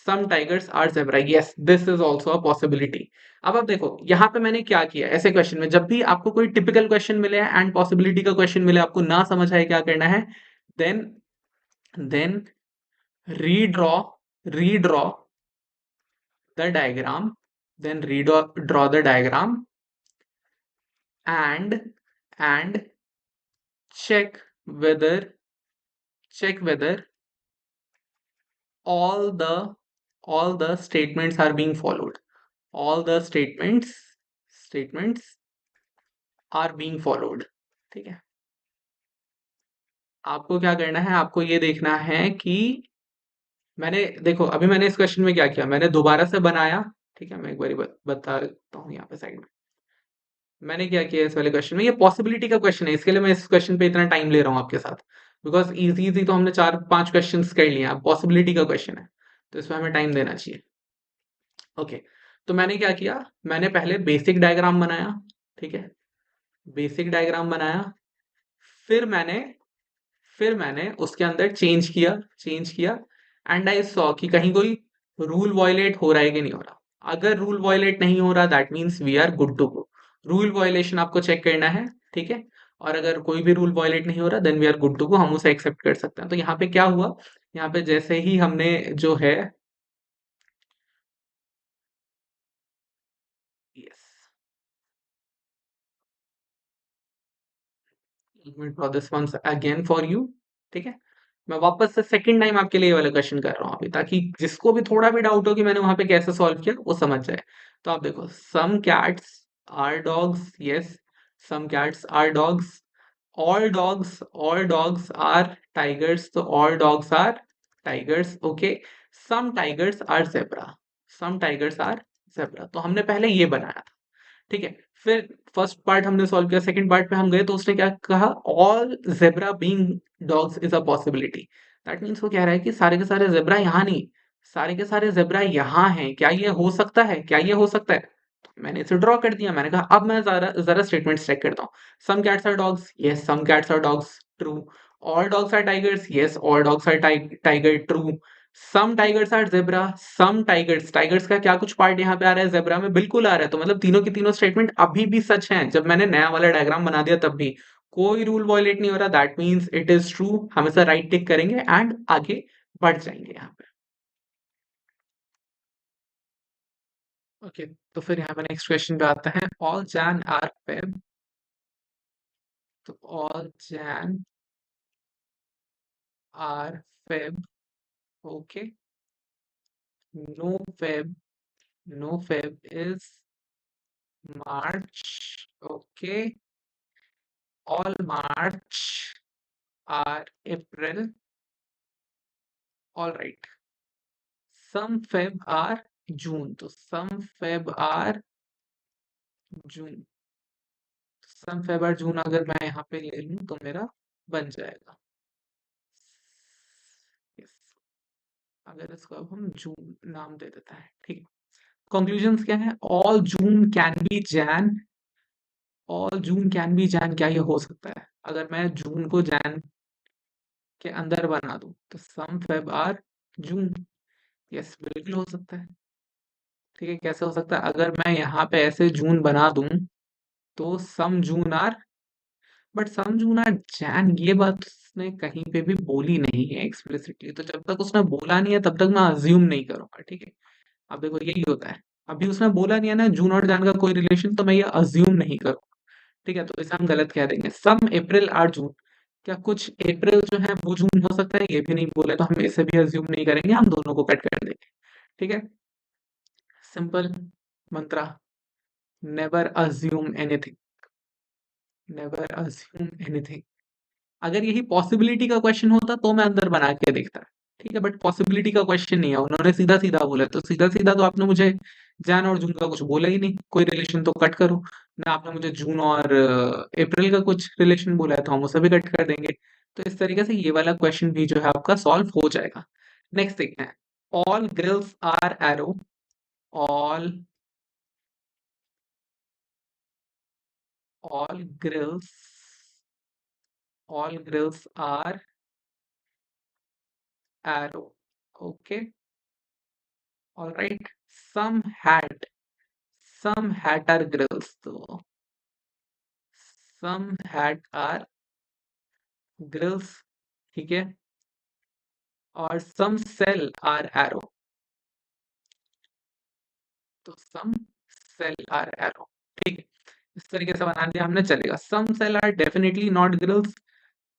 some tigers are zebra, yes this is also a possibility. अब आप देखो यहाँ पे मैंने क्या किया, ऐसे क्वेश्चन में जब भी आपको कोई टिपिकल क्वेश्चन मिले एंड पॉसिबिलिटी का क्वेश्चन मिले, आपको ना समझ आए क्या करना है, then then redraw redraw the diagram, then draw the diagram and check whether check whether all the all the statements are being followed. All the statements are being followed. ठीक है, आपको क्या करना है, आपको ये देखना है कि मैंने देखो अभी मैंने इस क्वेश्चन में क्या किया, मैंने दोबारा से बनाया। ठीक है, मैं एक बार बता देता हूँ यहाँ पे साइड में मैंने क्या किया इस वाले क्वेश्चन में। ये पॉसिबिलिटी का क्वेश्चन है, इसके लिए मैं इस क्वेश्चन पे इतना टाइम ले रहा हूँ आपके साथ, बिकॉज इजी इजी तो हमने 4-5 क्वेश्चन कर लिए, अब पॉसिबिलिटी का क्वेश्चन है तो इसमें हमें टाइम देना चाहिए। ओके, तो मैंने क्या किया, मैंने पहले बेसिक डायग्राम बनाया। ठीक है, बेसिक डायग्राम बनाया, फिर मैंने फिर मैंने उसके अंदर चेंज किया एंड आई सॉ कि कहीं कोई रूल वायलेट हो रहा है कि नहीं हो रहा। अगर रूल वायलेट नहीं हो रहा that means we are good to go. Rule violation आपको चेक करना है। ठीक है, और अगर कोई भी रूल वायलेट नहीं हो रहा then we are good to go, हम उसे एक्सेप्ट कर सकते हैं। तो यहाँ पे क्या हुआ, यहाँ पे जैसे ही हमने जो है yes, let me draw this once again for you। ठीक है, मैं वापस से सेकंड टाइम आपके लिए ये वाला क्वेश्चन कर रहा हूँ अभी, ताकि जिसको भी थोड़ा भी डाउट हो कि मैंने वहां पे कैसे सॉल्व किया वो समझ जाए। तो आप देखो, some cats are dogs, yes, some cats are dogs, all dogs are tigers, तो all dogs are tigers। Okay, some tigers are zebra, some tigers are zebra, तो हमने पहले ये बनाया था। ठीक है, फिर फर्स्ट पार्ट हमने सॉल्व किया, सेकंड पार्ट पे हम गए तो उसने क्या कहा, all zebra being dogs is a possibility. That means वो कह रहा है कि सारे के सारे जेब्रा यहाँ नहीं, सारे के सारे जेब्रा यहाँ हैं, क्या ये हो सकता है, क्या ये हो सकता है। तो मैंने इसे ड्रॉ कर दिया, मैंने कहा अब मैं जरा जरा स्टेटमेंट चेक करता हूँ। Some cats are dogs, yes some cats are dogs, true. All dogs are tigers, yes all dogs are tiger, true. Some tigers are zebra, some tigers, tigers का क्या कुछ पार्ट यहाँ पे आ रहा है जेब्रा में, बिल्कुल आ रहा है। तो मतलब तीनों की तीनों स्टेटमेंट अभी भी सच हैं, जब मैंने नया वाला डायग्राम बना दिया तब भी कोई रूल वायलेट नहीं हो रहा, that means it is true. हम इसे राइट टिक करेंगे एंड आगे बढ़ जाएंगे यहाँ पे। ओके, तो फिर यहाँ पे नेक्स्ट क्वेश्चन पे आता है, ऑल जैन आर फेब, तो all Jan are Feb, okay, no Feb, no Feb is March, okay, all March are April, all right, some Feb are June, तो some Feb are June, some Feb are June अगर मैं यहाँ पे ले लूँ तो मेरा बन जाएगा। yes, अगर इसको अब हम जून नाम दे देता है, ठीक है। कंक्लूजन्स क्या है, all June can be Jain, all June can be Jain, क्या ये हो सकता है अगर मैं जून को जैन के अंदर बना दूं, तो सम फेब आर जून, यस बिल्कुल हो सकता है। ठीक है, कैसे हो सकता है, अगर मैं यहाँ पे ऐसे जून बना दूं तो some June are, but some June are Jain, ये बात उसने कहीं पे भी बोली नहीं है एक्सप्लिसिटली, तो जब तक उसने बोला नहीं है तब तक मैं अज्यूम नहीं करूंगा। ठीक है, अब देखो यही होता है, अभी उसने बोला नहीं है ना जून और जैन का कोई रिलेशन, तो मैं ये अज्यूम नहीं करूंगा। ठीक है, तो इसे हम गलत कह देंगे, सम अप्रैल आर जून, क्या कुछ अप्रैल जो है वो जून हो सकता है, ये भी नहीं बोले, तो हम इसे भी अज्यूम नहीं करेंगे, हम दोनों को कट कर देंगे। ठीक है, simple mantra, never assume anything, never assume anything. अगर यही पॉसिबिलिटी का क्वेश्चन होता तो मैं अंदर बना के देखता। ठीक है, बट पॉसिबिलिटी का क्वेश्चन नहीं है, उन्होंने सीधा सीधा बोला, तो सीधा सीधा तो आपने मुझे जैन और जून का कुछ बोला ही नहीं, कोई रिलेशन तो कट करो ना, आपने मुझे जून और अप्रैल का कुछ रिलेशन बोला है तो हम उसे भी कट कर देंगे। तो इस तरीके से ये वाला क्वेश्चन भी जो है आपका सॉल्व हो जाएगा। नेक्स्ट देखते हैं, all grills are arrow, all all grills all grills are arrow, okay, all right, some hat some hat are grills, तो some hat are grills, ठीक है, और some cell are arrow, तो some cell are arrow। ठीक है, इस तरीके से बना दिया हमने, चलेगा। some cell are definitely not grills,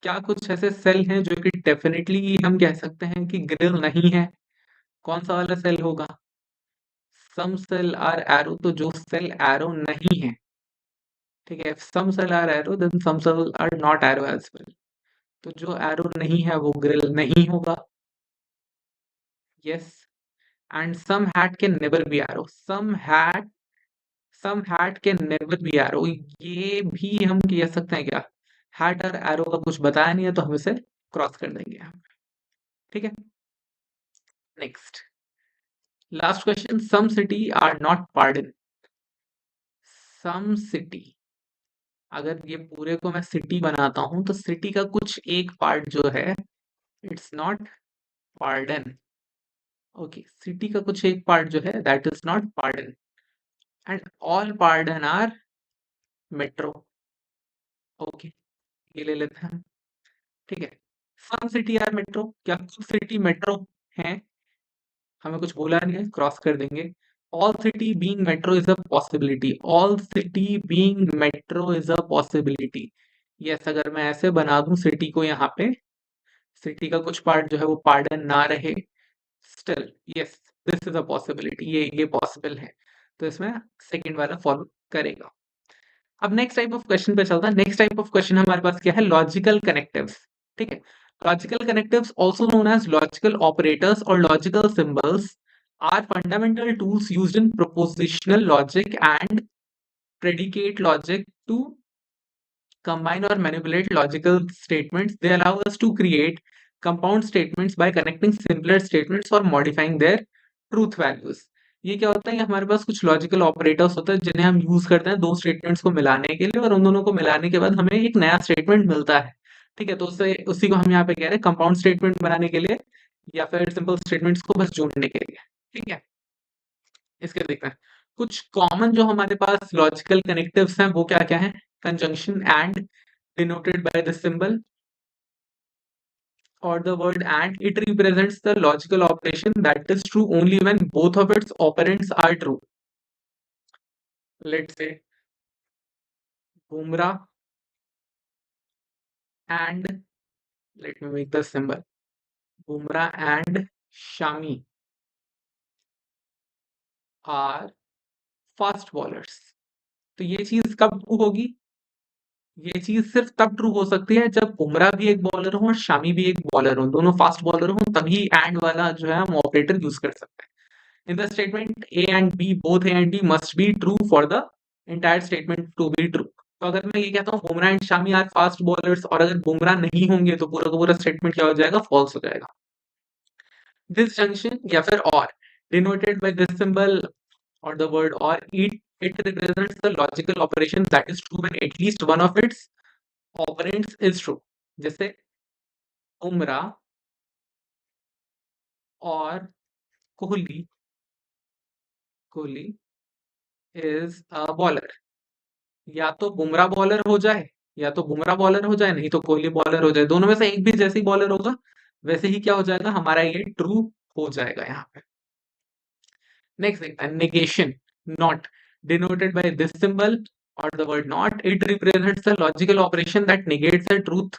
क्या कुछ ऐसे सेल हैं जो कि डेफिनेटली हम कह सकते हैं कि ग्रिल नहीं है? कौन सा वाला सेल होगा? सम सेल आर एरो, तो जो सेल एरो नहीं है, ठीक है, some cell are arrow then some cell are not arrow as well. तो जो एरो नहीं है वो ग्रिल नहीं होगा। Yes. And some hat can never be arrow, some hat can never be arrow, ये भी हम कह सकते हैं क्या? हैट और एरो का कुछ बताया नहीं है तो हम इसे क्रॉस कर देंगे यहाँ पे, ठीक है। Next, last question, some city are not pardon. Some city, अगर ये पूरे को मैं सिटी बनाता हूं तो सिटी का कुछ एक पार्ट जो है it's not pardon. Okay, city का कुछ एक पार्ट जो है that is not pardon, and all pardon are metro. ओके, ये ले लेते हैं, ठीक है। सम सिटी आर मेट्रो, क्या कुछ सिटी मेट्रो है? हमें कुछ बोला नहीं है, क्रॉस कर देंगे। All city being metro is a possibility, all city being metro is a possibility. Yes, अगर मैं ऐसे बना दूं सिटी को यहाँ पे, सिटी का कुछ पार्ट जो है वो पार्डन ना रहे, still yes this is a possibility, ये पॉसिबल है। तो इसमें सेकंड वाला फॉलो करेगा। अब नेक्स्ट टाइप ऑफ क्वेश्चन पे चलता है। नेक्स्ट टाइप ऑफ क्वेश्चन हमारे पास क्या है? लॉजिकल कनेक्टिव्स, ठीक है। Logical connectives also known as logical operators और logical symbols are fundamental tools used in propositional logic and predicate logic to combine or manipulate logical statements. They allow us to create compound statements by connecting simpler statements or modifying their truth values. ये क्या होता है कि हमारे पास कुछ logical operators होते हैं जिन्हें हम यूज करते हैं दो स्टेटमेंट्स को मिलाने के लिए, और उन दोनों को मिलाने के बाद हमें एक नया स्टेटमेंट मिलता है, ठीक है। तो उससे उसी को हम यहाँ पे कह रहे हैं कंपाउंड स्टेटमेंट बनाने के लिए या फिर सिंपल स्टेटमेंट्स को बस जोड़ने के लिए, ठीक है। इसके देखते हैं कुछ कॉमन जो हमारे पास लॉजिकल कनेक्टिव्स हैं वो क्या क्या है? Conjunction and denoted by the symbol or the word and. It represents the logical operation that is true only when both of its operands are true. Let's say Bumrah and, let me make the symbol, Bumrah and Shami are fast bowlers. तो ये चीज कब true होगी? ये चीज सिर्फ तब true हो सकती है जब बुमराह भी एक बॉलर हो और शामी भी एक बॉलर हो, दोनों फास्ट बॉलर हो, तभी एंड वाला जो है हम ऑपरेटर यूज कर सकते हैं। In the statement A and B, both A and B must be true for the entire statement to be true. तो अगर मैं ये कहता हूँ Bumrah and Shami are fast bowlers, और अगर बुमराह नहीं होंगे तो पूरा का पूरा स्टेटमेंट क्या हो जाएगा? फॉल्स हो जाएगा। दिस जंक्शन या फिर और डिनोटेड बाय दिस सिंबल और द वर्ड और, it represents the logical operation that is true when at least one of its operands is true. जैसे बुमराह और Kohli, Kohli is a bowler, या तो बुमराह बॉलर हो जाए, या तो बुमराह बॉलर हो जाए, नहीं तो कोहली बॉलर हो जाए, दोनों में से एक भी जैसे ही बॉलर होगा वैसे ही क्या हो जाएगा? हमारा ये ट्रू हो जाएगा यहाँ पे। नेक्स्ट देखते हैं negation, not denoted by this symbol और the word not, it represents the logical operation that negates the truth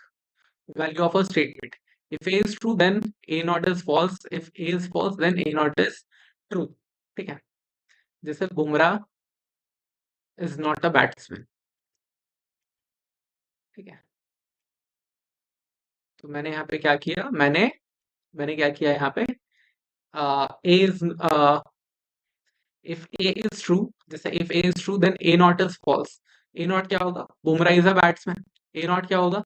value of a statement. If A is true, then A not is false. If A is false, then A not is true. ठीक है, जैसे Bumrah is not a batsman, ठीक है। तो मैंने यहाँ पे क्या किया? मैंने क्या किया यहाँ पे? A is if A is true, जैसे if A is true, then A not is false. A not क्या होगा? Bumrah is a batsman. A not क्या होगा?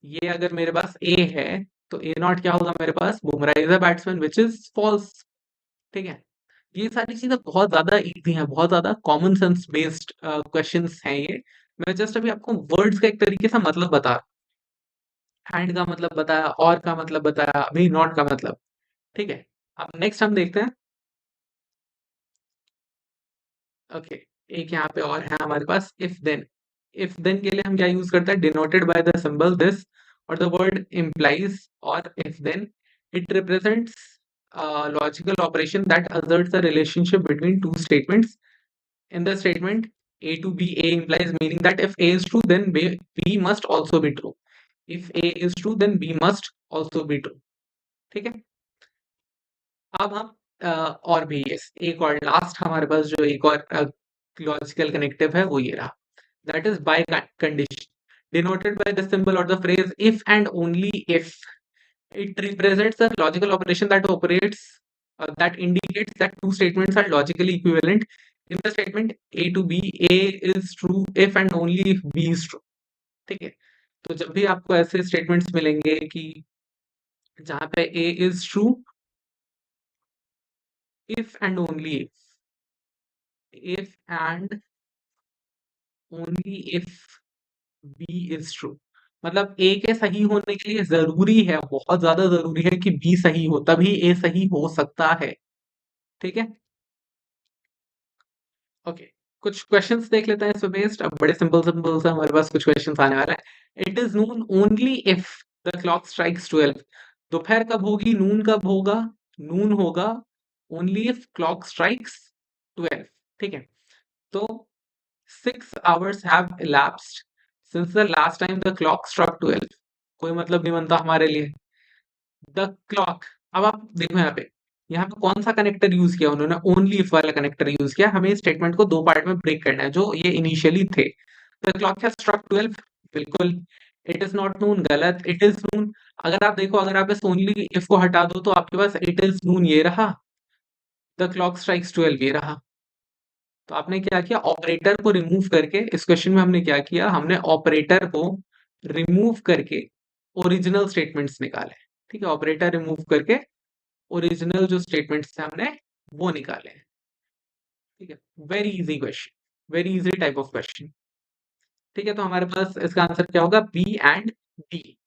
ये अगर मेरे पास A है तो A not क्या होगा मेरे पास? Bumrah is a batsman which is false, ठीक है। ये सारी चीजें बहुत ज्यादा इजी हैं, बहुत ज्यादा कॉमन सेंस बेस्ड क्वेश्चंस हैं ये। मैं जस्ट अभी आपको वर्ड्स का एक तरीके से मतलब बता, एंड का मतलब बताया, और का मतलब बताया, अभी नॉट का मतलब, ठीक है। अब नेक्स्ट हम देखते हैं। ओके, एक यहाँ पे और है हमारे पास इफ देन। इफ देन के लिए हम क्या यूज करते हैं? Denoted by the symbol this और द वर्ड implies, और if then it represents logical operation that asserts a relationship between two statements. In the statement A to B, A implies meaning that if A is true, then B must also be true. If A is true then B must also be true. ठीक है, अब हम और भी एक और last हमारे पास जो एक और लॉजिकल कनेक्टिव है वो ये रहा, that is biconditional denoted by the symbol और the phrase if and only if it represents a logical operation that operates that indicates that two statements are logically equivalent. In the statement a to b, a is true if and only if b is true। ठीक है, तो जब भी आपको ऐसे statements मिलेंगे कि जहां पे a is true if and only if and only if b is true, मतलब a के सही होने के लिए जरूरी है, बहुत ज्यादा जरूरी है कि b सही हो, तभी a सही हो सकता है। ठीक है, ओके, कुछ क्वेश्चंस देख लेते हैं इस पे बेस्ड। अब बड़े सिंपल सिंपल से हमारे पास कुछ क्वेश्चंस आने वाला है। It is Noon only if the clock strikes 12। दोपहर कब होगी, नून कब होगा, नून होगा ओनली इफ क्लॉक स्ट्राइक्स 12। ठीक है, तो 6 hours have elapsed since the last time the clock struck 12। कोई मतलब नहीं बनता हमारे लिए। द क्लॉक, अब आप देखो यहाँ पे कौन सा कनेक्टर यूज किया उन्होंने, ओनली इफ वाला कनेक्टर यूज किया। हमें इस स्टेटमेंट को दो पार्ट में ब्रेक करना है जो ये इनिशियली थे। द क्लॉक हैज स्ट्रक 12, बिल्कुल। इट इज नॉट नून, गलत। इट इज नून, अगर आप देखो, अगर आप इस ओनली इफ को हटा दो तो आपके पास इट इज नून ये रहा, द क्लॉक स्ट्राइक्स 12 ये रहा। तो आपने क्या किया, ऑपरेटर को रिमूव करके, इस क्वेश्चन में हमने क्या किया, हमने ऑपरेटर को रिमूव करके ओरिजिनल स्टेटमेंट्स निकाले। ठीक है, ऑपरेटर रिमूव करके ओरिजिनल जो स्टेटमेंट्स थे हमने वो निकाले हैं। ठीक है, very easy question, very easy type of question. ठीक है, तो हमारे पास इसका आंसर क्या होगा, B and D.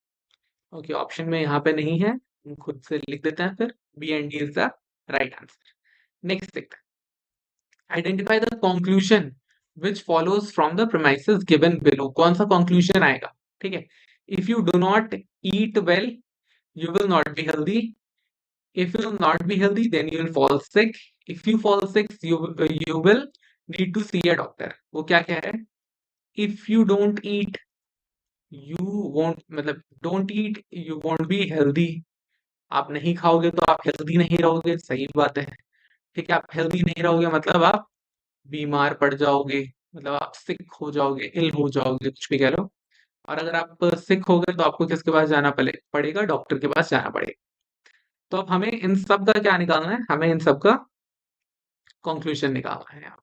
Okay, option में यहाँ पे नहीं है, हम खुद से लिख देते हैं फिर, B and D is the right answer. Next देखते हैं, identify the conclusion which follows from the premises given below। कौन सा कंक्लूजन आएगा, ठीक है, if you do not eat well you will not be healthy, if you will not be healthy then you will fall sick, if you fall sick you will need to see a doctor। वो क्या कह रहा है, if you don't eat you won't, मतलब don't eat you won't be healthy, आप नहीं खाओगे तो आप हेल्दी नहीं रहोगे, सही बात है। ठीक है, आप हेल्दी नहीं रहोगे मतलब आप बीमार पड़ जाओगे, मतलब आप सिक हो जाओगे, इल हो जाओगे, कुछ भी कह लो। और अगर आप सिक हो गए तो आपको किसके पास जाना पड़ेगा, डॉक्टर के पास जाना पड़ेगा। तो अब हमें इन सब का क्या निकालना है, हमें इन सब का कंक्लूजन निकालना है।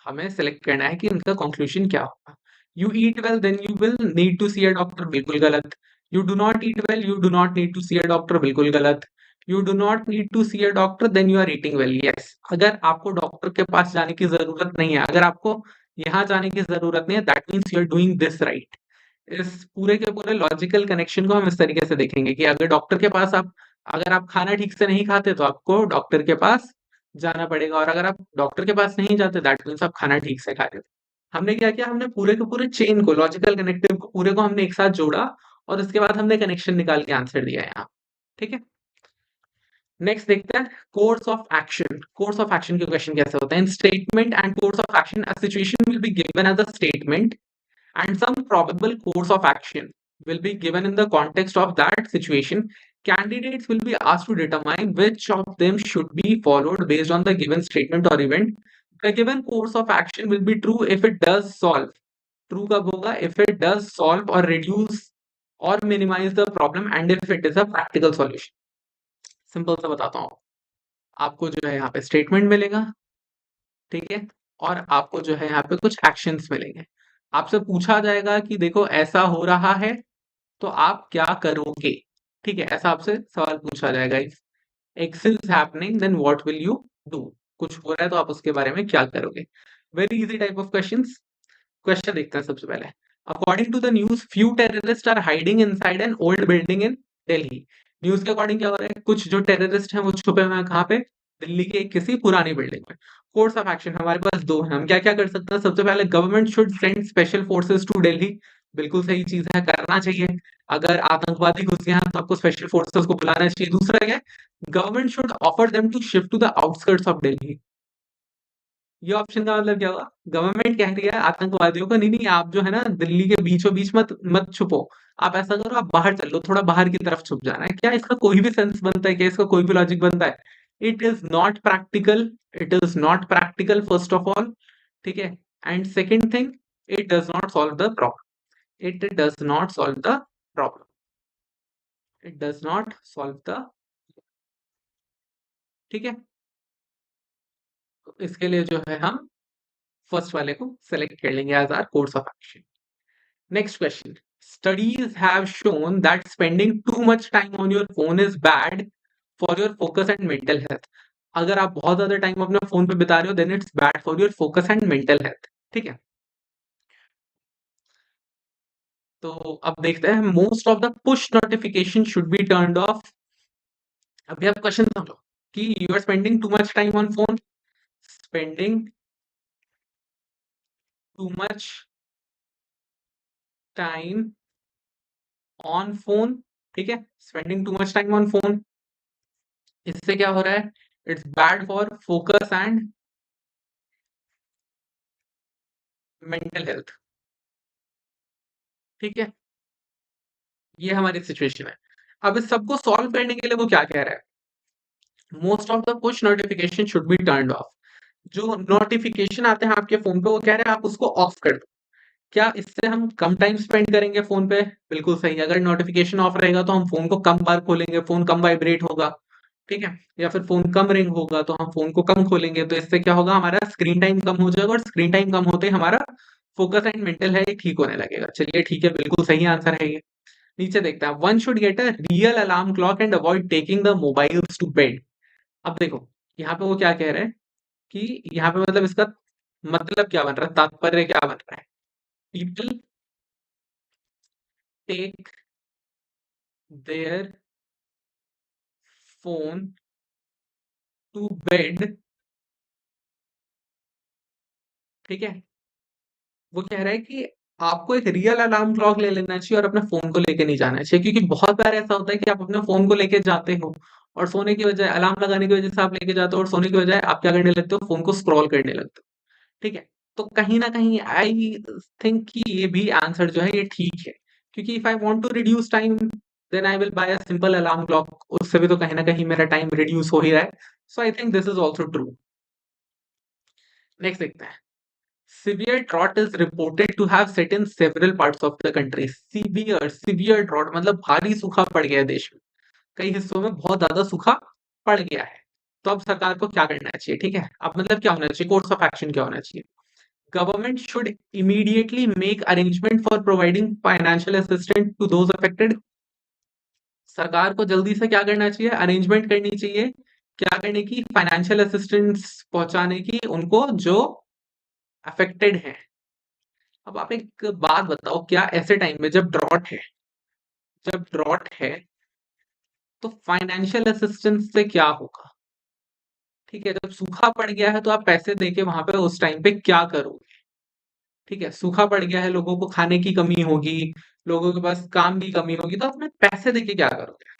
हमें सेलेक्ट करना है कि इनका कंक्लूजन क्या होगा। You eat well then you will need to see a doctor, बिल्कुल गलत। You do not eat well you do not need to see a doctor, बिल्कुल गलत। You do not need to see a doctor then you are eating well, yes. अगर आपको doctor के पास जाने की जरूरत नहीं है, अगर आपको यहाँ जाने की जरूरत नहीं है, that means you are doing this right. इस पूरे के पूरे लॉजिकल कनेक्शन को हम इस तरीके से देखेंगे कि अगर डॉक्टर के पास आप, अगर आप खाना ठीक से नहीं खाते तो आपको डॉक्टर के पास जाना पड़ेगा, और अगर आप डॉक्टर के पास नहीं जाते दैट मीन्स आप खाना ठीक से खा रहे हो। हमने क्या किया, हमने पूरे के पूरे चेन को, लॉजिकल कनेक्टिव को पूरे को हमने एक साथ जोड़ा, और उसके बाद हमने कनेक्शन निकाल के आंसर दिया यहाँ। ठीक है, नेक्स्ट देखते हैं course of action. Course of action के क्वेश्चन कैसे होते हैं, in statement and course of action a situation will be given as a statement and some probable course of action will be given in the context of that situation. Candidates will be asked to determine which of them should be followed based on the given statement or event. The given course of action will be true if it does solve. True कब होगा, if it does solve or reduce or minimize the problem and if it is a practical solution। Simple सा बताता हूँ, आपको जो है यहाँ पे स्टेटमेंट मिलेगा, ठीक है, और आपको जो है यहाँ पे कुछ एक्शंस मिलेंगे। आपसे पूछा जाएगा कि देखो ऐसा हो रहा है तो आप क्या करोगे, ठीक है, ऐसा आपसे सवाल पूछा जाएगा। If X is happening then what will you do, कुछ हो रहा है तो आप उसके बारे में क्या करोगे। Very easy type of questions. Question देखते हैं सबसे पहले, according to the news few terrorist are hiding inside an old building in Delhi. News के अकॉर्डिंग क्या हो रहा है, कुछ जो टेररिस्ट हैं वो छुपे हुए हैं कहाँ पे, दिल्ली के किसी पुरानी बिल्डिंग में। कोर्स ऑफ एक्शन हमारे पास दो हैं, हम क्या क्या कर सकते हैं, सबसे पहले government should send special forces to Delhi, बिल्कुल सही चीज है, करना चाहिए। अगर आतंकवादी घुस गए हैं तो आपको स्पेशल फोर्सेस को बुलाना चाहिए। दूसरा क्या है, government should offer them to shift to the outskirts of Delhi, ये ऑप्शन का मतलब क्या हुआ? गवर्नमेंट कह रही है आतंकवादियों को, नहीं नहीं आप जो है ना दिल्ली के बीचों बीच मत मत छुपो, आप ऐसा करो आप बाहर चलो, थोड़ा बाहर की तरफ छुप जाना है। क्या इसका कोई भी सेंस बनता है? क्या इसका कोई भी लॉजिक बनता है? It is not practical, it is not practical first of all, ठीक है। And second thing, it does not solve the problem, it does not solve the problem, it does not solve the, ठीक है। तो इसके लिए जो है हम फर्स्ट वाले को सेलेक्ट कर लेंगे as our course of action. Next question. Studies have shown that spending too much time on your phone is bad for your focus and mental health. अगर आप बहुत ज्यादा टाइम अपने फोन पे बिता रहे हो then it's bad for your focus and mental health, ठीक है। तो अब देखते हैं, most of the push notification should be turned off. अभी आप क्वेश्चन समझो कि you are spending too much time on phone, spending too much time on phone, ठीक है, spending too much time on phone, इससे क्या हो रहा है? It's bad for focus and mental health, ठीक है। ये हमारी सिचुएशन है। अब इस सबको सॉल्व करने के लिए वो क्या कह रहा है? Most of the push notification should be turned of. जो नोटिफिकेशन आते हैं आपके फोन पे वो कह रहे हैं आप उसको ऑफ कर दो। क्या इससे हम कम टाइम स्पेंड करेंगे फोन पे? बिल्कुल सही। अगर नोटिफिकेशन ऑफ रहेगा तो हम फोन को कम बार खोलेंगे, फोन कम वाइब्रेट होगा, ठीक है। या फिर फोन कम रिंग होगा तो हम फोन को कम खोलेंगे, तो इससे क्या होगा? हमारा स्क्रीन टाइम कम हो जाएगा, और स्क्रीन टाइम कम होते ही हमारा फोकस एंड मेंटल हेल्थ ठीक होने लगेगा। चलिए ठीक है, बिल्कुल सही आंसर है ये। नीचे देखते हैं, one should get a real alarm clock and avoid taking the mobiles to bed. अब देखो यहाँ पे वो क्या कह रहे हैं कि यहाँ पे मतलब इसका मतलब क्या बन रहा है, तात्पर्य क्या बन रहा है? People take their phone to bed, ठीक है। वो कह रहा है कि आपको एक रियल अलार्म क्लॉक ले लेना चाहिए और अपने फोन को लेके नहीं जाना चाहिए, क्योंकि बहुत बार ऐसा होता है कि आप अपने फोन को लेके जाते हो और सोने की बजाय, अलार्म लगाने की वजह से आप लेके जाते हो और सोने की बजाय आप क्या करने लगते हो? फोन को स्क्रॉल करने लगते हो, ठीक है। तो कहीं ना कहीं आई थिंक कि ये भी आंसर जो है ये ठीक है, क्योंकि if I want to reduce time then I will buy a simple alarm clock, उससे भी तो कहीं ना कहीं मेरा टाइम रिड्यूस हो ही रहा है। So I think this is also true. Next देखते हैं, severe drought is reported to have set in several parts of the country। severe drought मतलब भारी सूखा पड़ गया है देश में, कई हिस्सों में बहुत ज्यादा सूखा पड़ गया है। तो अब सरकार को क्या करना चाहिए, ठीक है। अब मतलब क्या होना चाहिए, कोर्स ऑफ एक्शन क्या होना चाहिए? Government should immediately make arrangement for providing financial assistance to those affected। सरकार को जल्दी से क्या करना चाहिए? अरेंजमेंट करनी चाहिए, क्या करने की? फाइनेंशियल असिस्टेंस पहुंचाने की उनको जो अफेक्टेड है। अब आप एक बात बताओ, क्या ऐसे टाइम में जब ड्रॉट है तो फाइनेंशियल असिस्टेंस से क्या होगा? ठीक है, जब सूखा पड़ गया है तो आप पैसे देके वहां पे उस टाइम पे क्या करोगे? ठीक है, सूखा पड़ गया है, लोगों को खाने की कमी होगी, लोगों के पास काम की कमी होगी, तो आपने पैसे देके क्या करोगे?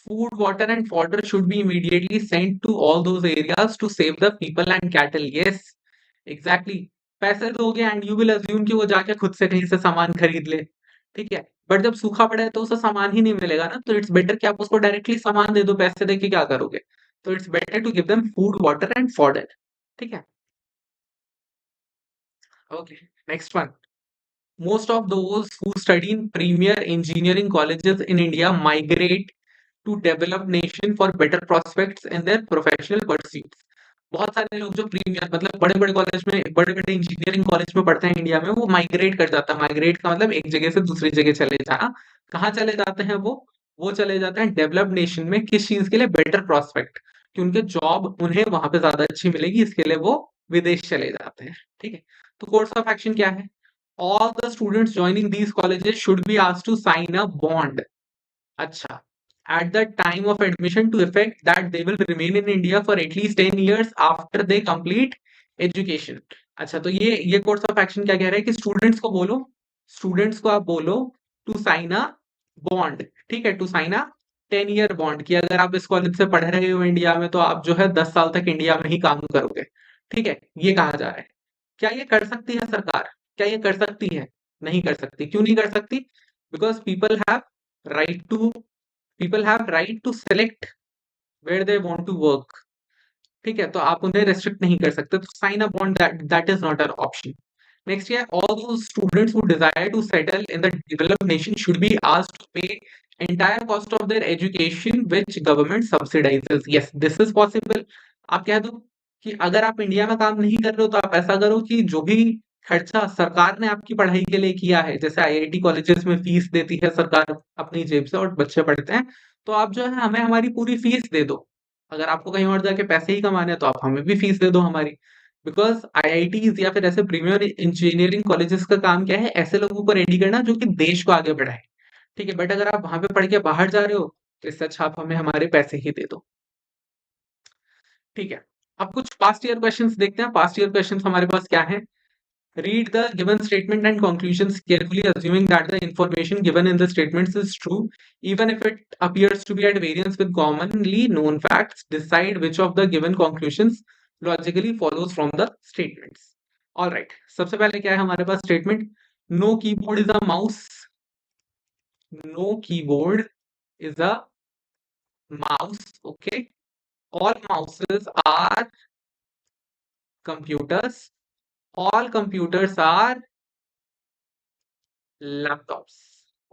Food, water, and fodder should be immediately sent to all those areas to save the people and cattle। Yes, exactly। पैसे दोगे एंड यू विल अज्यूम कि वो जाके खुद से कहीं से सामान खरीद ले, ठीक है। बट जब सूखा पड़ा है तो उसे सामान ही नहीं मिलेगा ना, तो इट्स बेटर कि आप उसको डायरेक्टली सामान दे दो, पैसे देके क्या करोगे? तो it's better to give them food, water and fodder, ठीक है। Okay, next one. Most of those who study in premier engineering colleges in India migrate to developed nation for better prospects in their professional pursuits। बहुत सारे लोग जो premiere मतलब बड़े बड़े college में, बड़े बड़े इंजीनियरिंग कॉलेज में पढ़ते हैं इंडिया में, वो माइग्रेट कर जाता है। माइग्रेट का मतलब एक जगह से दूसरी जगह चले जाना। कहाँ चले जाते हैं वो चले जाते हैं डेवलप्ड नेशन में। किस चीज के लिए? बेटर प्रोस्पेक्ट, कि उनके जॉब उन्हें वहां पे ज्यादा अच्छी मिलेगी, इसके लिए वो विदेश चले जाते हैं, ठीक है। तो कोर्स ऑफ एक्शन क्या है? All the students joining these colleges should be asked to sign a bond। अच्छा, at the time of admission to effect that they will remain in India for at least 10 years after they complete education। अच्छा, तो ये course of action क्या कह रहा है कि students को आप बोलो टू साइन अ बॉन्ड, ठीक है, to sign a 10 year bond की, अगर आप इस कॉलेज से पढ़ रहे हो इंडिया में तो आप जो है 10 साल तक इंडिया में ही काम करोगे। ठीक है, ये कहा जा रहा है। क्या ये कर सकती है सरकार? क्या ये कर सकती है? नहीं कर सकती। क्यों नहीं कर सकती? Because right to people have right to select where they want to work. ठीक है, तो आप उन्हें रेस्ट्रिक्ट नहीं कर सकते, तो sign a bond, that is not an option. Next है, all those students who desire to settle in the developed nation should be asked to pay entire cost of their education which government subsidizes. Yes, this is possible. आप कह दो कि अगर आप India में काम नहीं कर रहे हो तो आप ऐसा करो कि जो भी खर्चा सरकार ने आपकी पढ़ाई के लिए किया है, जैसे आईआईटी कॉलेजेस में फीस देती है सरकार अपनी जेब से और बच्चे पढ़ते हैं, तो आप जो है हमें हमारी पूरी फीस दे दो। अगर आपको कहीं और जाके पैसे ही कमाने हैं तो आप हमें भी फीस दे दो हमारी। बिकॉज आईआईटीज या फिर ऐसे प्रीमियर इंजीनियरिंग कॉलेजेस का काम क्या है, ऐसे लोगों को रेडी करना जो कि देश को आगे बढ़ाए। ठीक है, बट अगर आप वहां पे पढ़ के बाहर जा रहे हो तो इससे अच्छा आप हमें हमारे पैसे ही दे दो। ठीक है, अब कुछ पास्ट ईयर क्वेश्चंस देखते हैं। पास्ट ईयर क्वेश्चंस हमारे पास क्या है? Read the given statement and conclusions carefully, assuming that the information given in the statements is true, even if it appears to be at variance with commonly known facts. Decide which of the given conclusions logically follows from the statements. All right. सबसे पहले क्या है हमारे पास statement? No keyboard is a mouse. No keyboard is a mouse. Okay. All mouses are computers. All computers are laptops.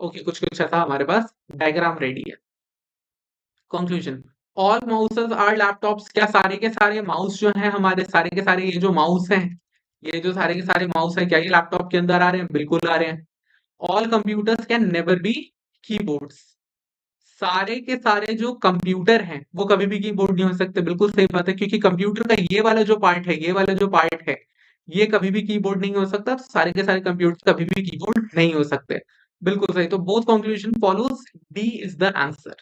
Okay, कुछ कुछ ऐसा हमारे पास डायग्राम रेडी है। Conclusion, all mouses are laptops. क्या सारे के सारे माउस जो हैं हमारे, सारे के सारे ये जो माउस हैं, ये जो सारे के सारे माउस हैं, क्या ये लैपटॉप के अंदर आ रहे हैं? बिल्कुल आ रहे हैं। All computers can never B keyboards. सारे के सारे जो कंप्यूटर हैं वो कभी भी कीबोर्ड नहीं हो सकते। बिल्कुल सही बात है, क्योंकि कंप्यूटर का ये वाला जो पार्ट है, ये वाला जो पार्ट है, ये कभी भी कीबोर्ड नहीं हो सकता। तो सारे के सारे कंप्यूटर कभी भी कीबोर्ड नहीं हो सकते। बिल्कुल सही, तो both conclusion follows, D is the answer.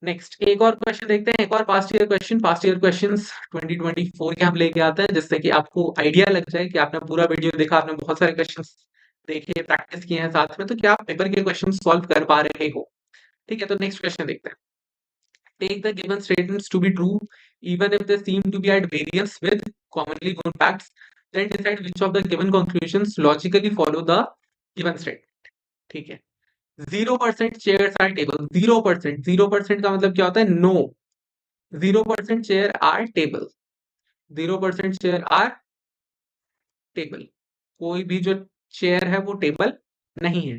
Next एक और क्वेश्चन देखते हैं, एक और past year question. Past year questions 2024 के हम लेके आते हैं, जिससे कि आपको आइडिया लग जाए कि आपने पूरा वीडियो देखा, आपने बहुत सारे क्वेश्चंस देखे, प्रैक्टिस किए हैं साथ में, तो क्या आप पेपर के क्वेश्चन सॉल्व कर पा रहे हो। ठीक है, तो नेक्स्ट क्वेश्चन देखते हैं। Take the given statements to be true, even if they seem to be at variance with commonly known facts. Then decide which of the given conclusions logically follow the given statement. ठीक है, 0% chairs are table। 0%, 0% का मतलब क्या होता है? No. 0% chair are table. 0% chair are table. कोई भी जो चेयर है वो टेबल नहीं है।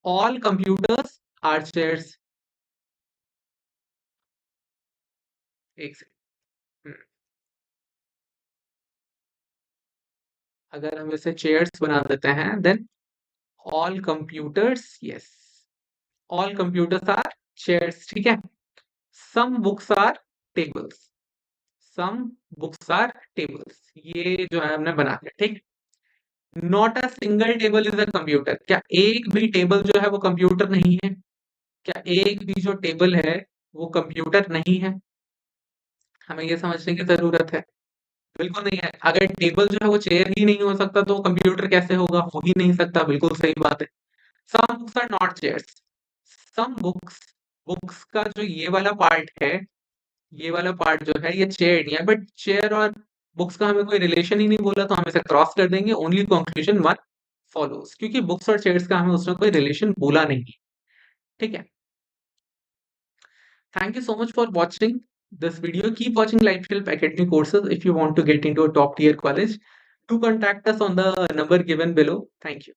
All computers are chairs. एक सेकंड, अगर हम इसे चेयर्स बना देते हैं, then all computers, yes, all computers are chairs. ठीक है, some books are tables. Some books are tables, ये जो है हमने बना दिया। ठीक, not a single table is a computer. क्या एक भी टेबल जो है वो कंप्यूटर नहीं है? क्या एक भी जो टेबल है वो कंप्यूटर नहीं है? हमें ये समझने की जरूरत है। बिल्कुल नहीं है। अगर टेबल जो है वो चेयर ही नहीं हो सकता तो कंप्यूटर कैसे होगा? हो ही नहीं सकता। बिल्कुल सही बात है। Some books are not chairs. Some books, books का जो ये वाला पार्ट है, ये वाला पार्ट जो है ये चेयर नहीं है। बट चेयर और बुक्स का हमें कोई रिलेशन ही नहीं बोला, तो हम इसे क्रॉस कर देंगे। ओनली कंक्लूजन वन फॉलोज, क्योंकि बुक्स और चेयर्स का हमें उसमें कोई रिलेशन बोला नहीं। ठीक है, thank you so much for watching this video. Keep watching LifeShelp Academy courses if you want to get into a top tier college. Do contact us on the number given below. Thank you.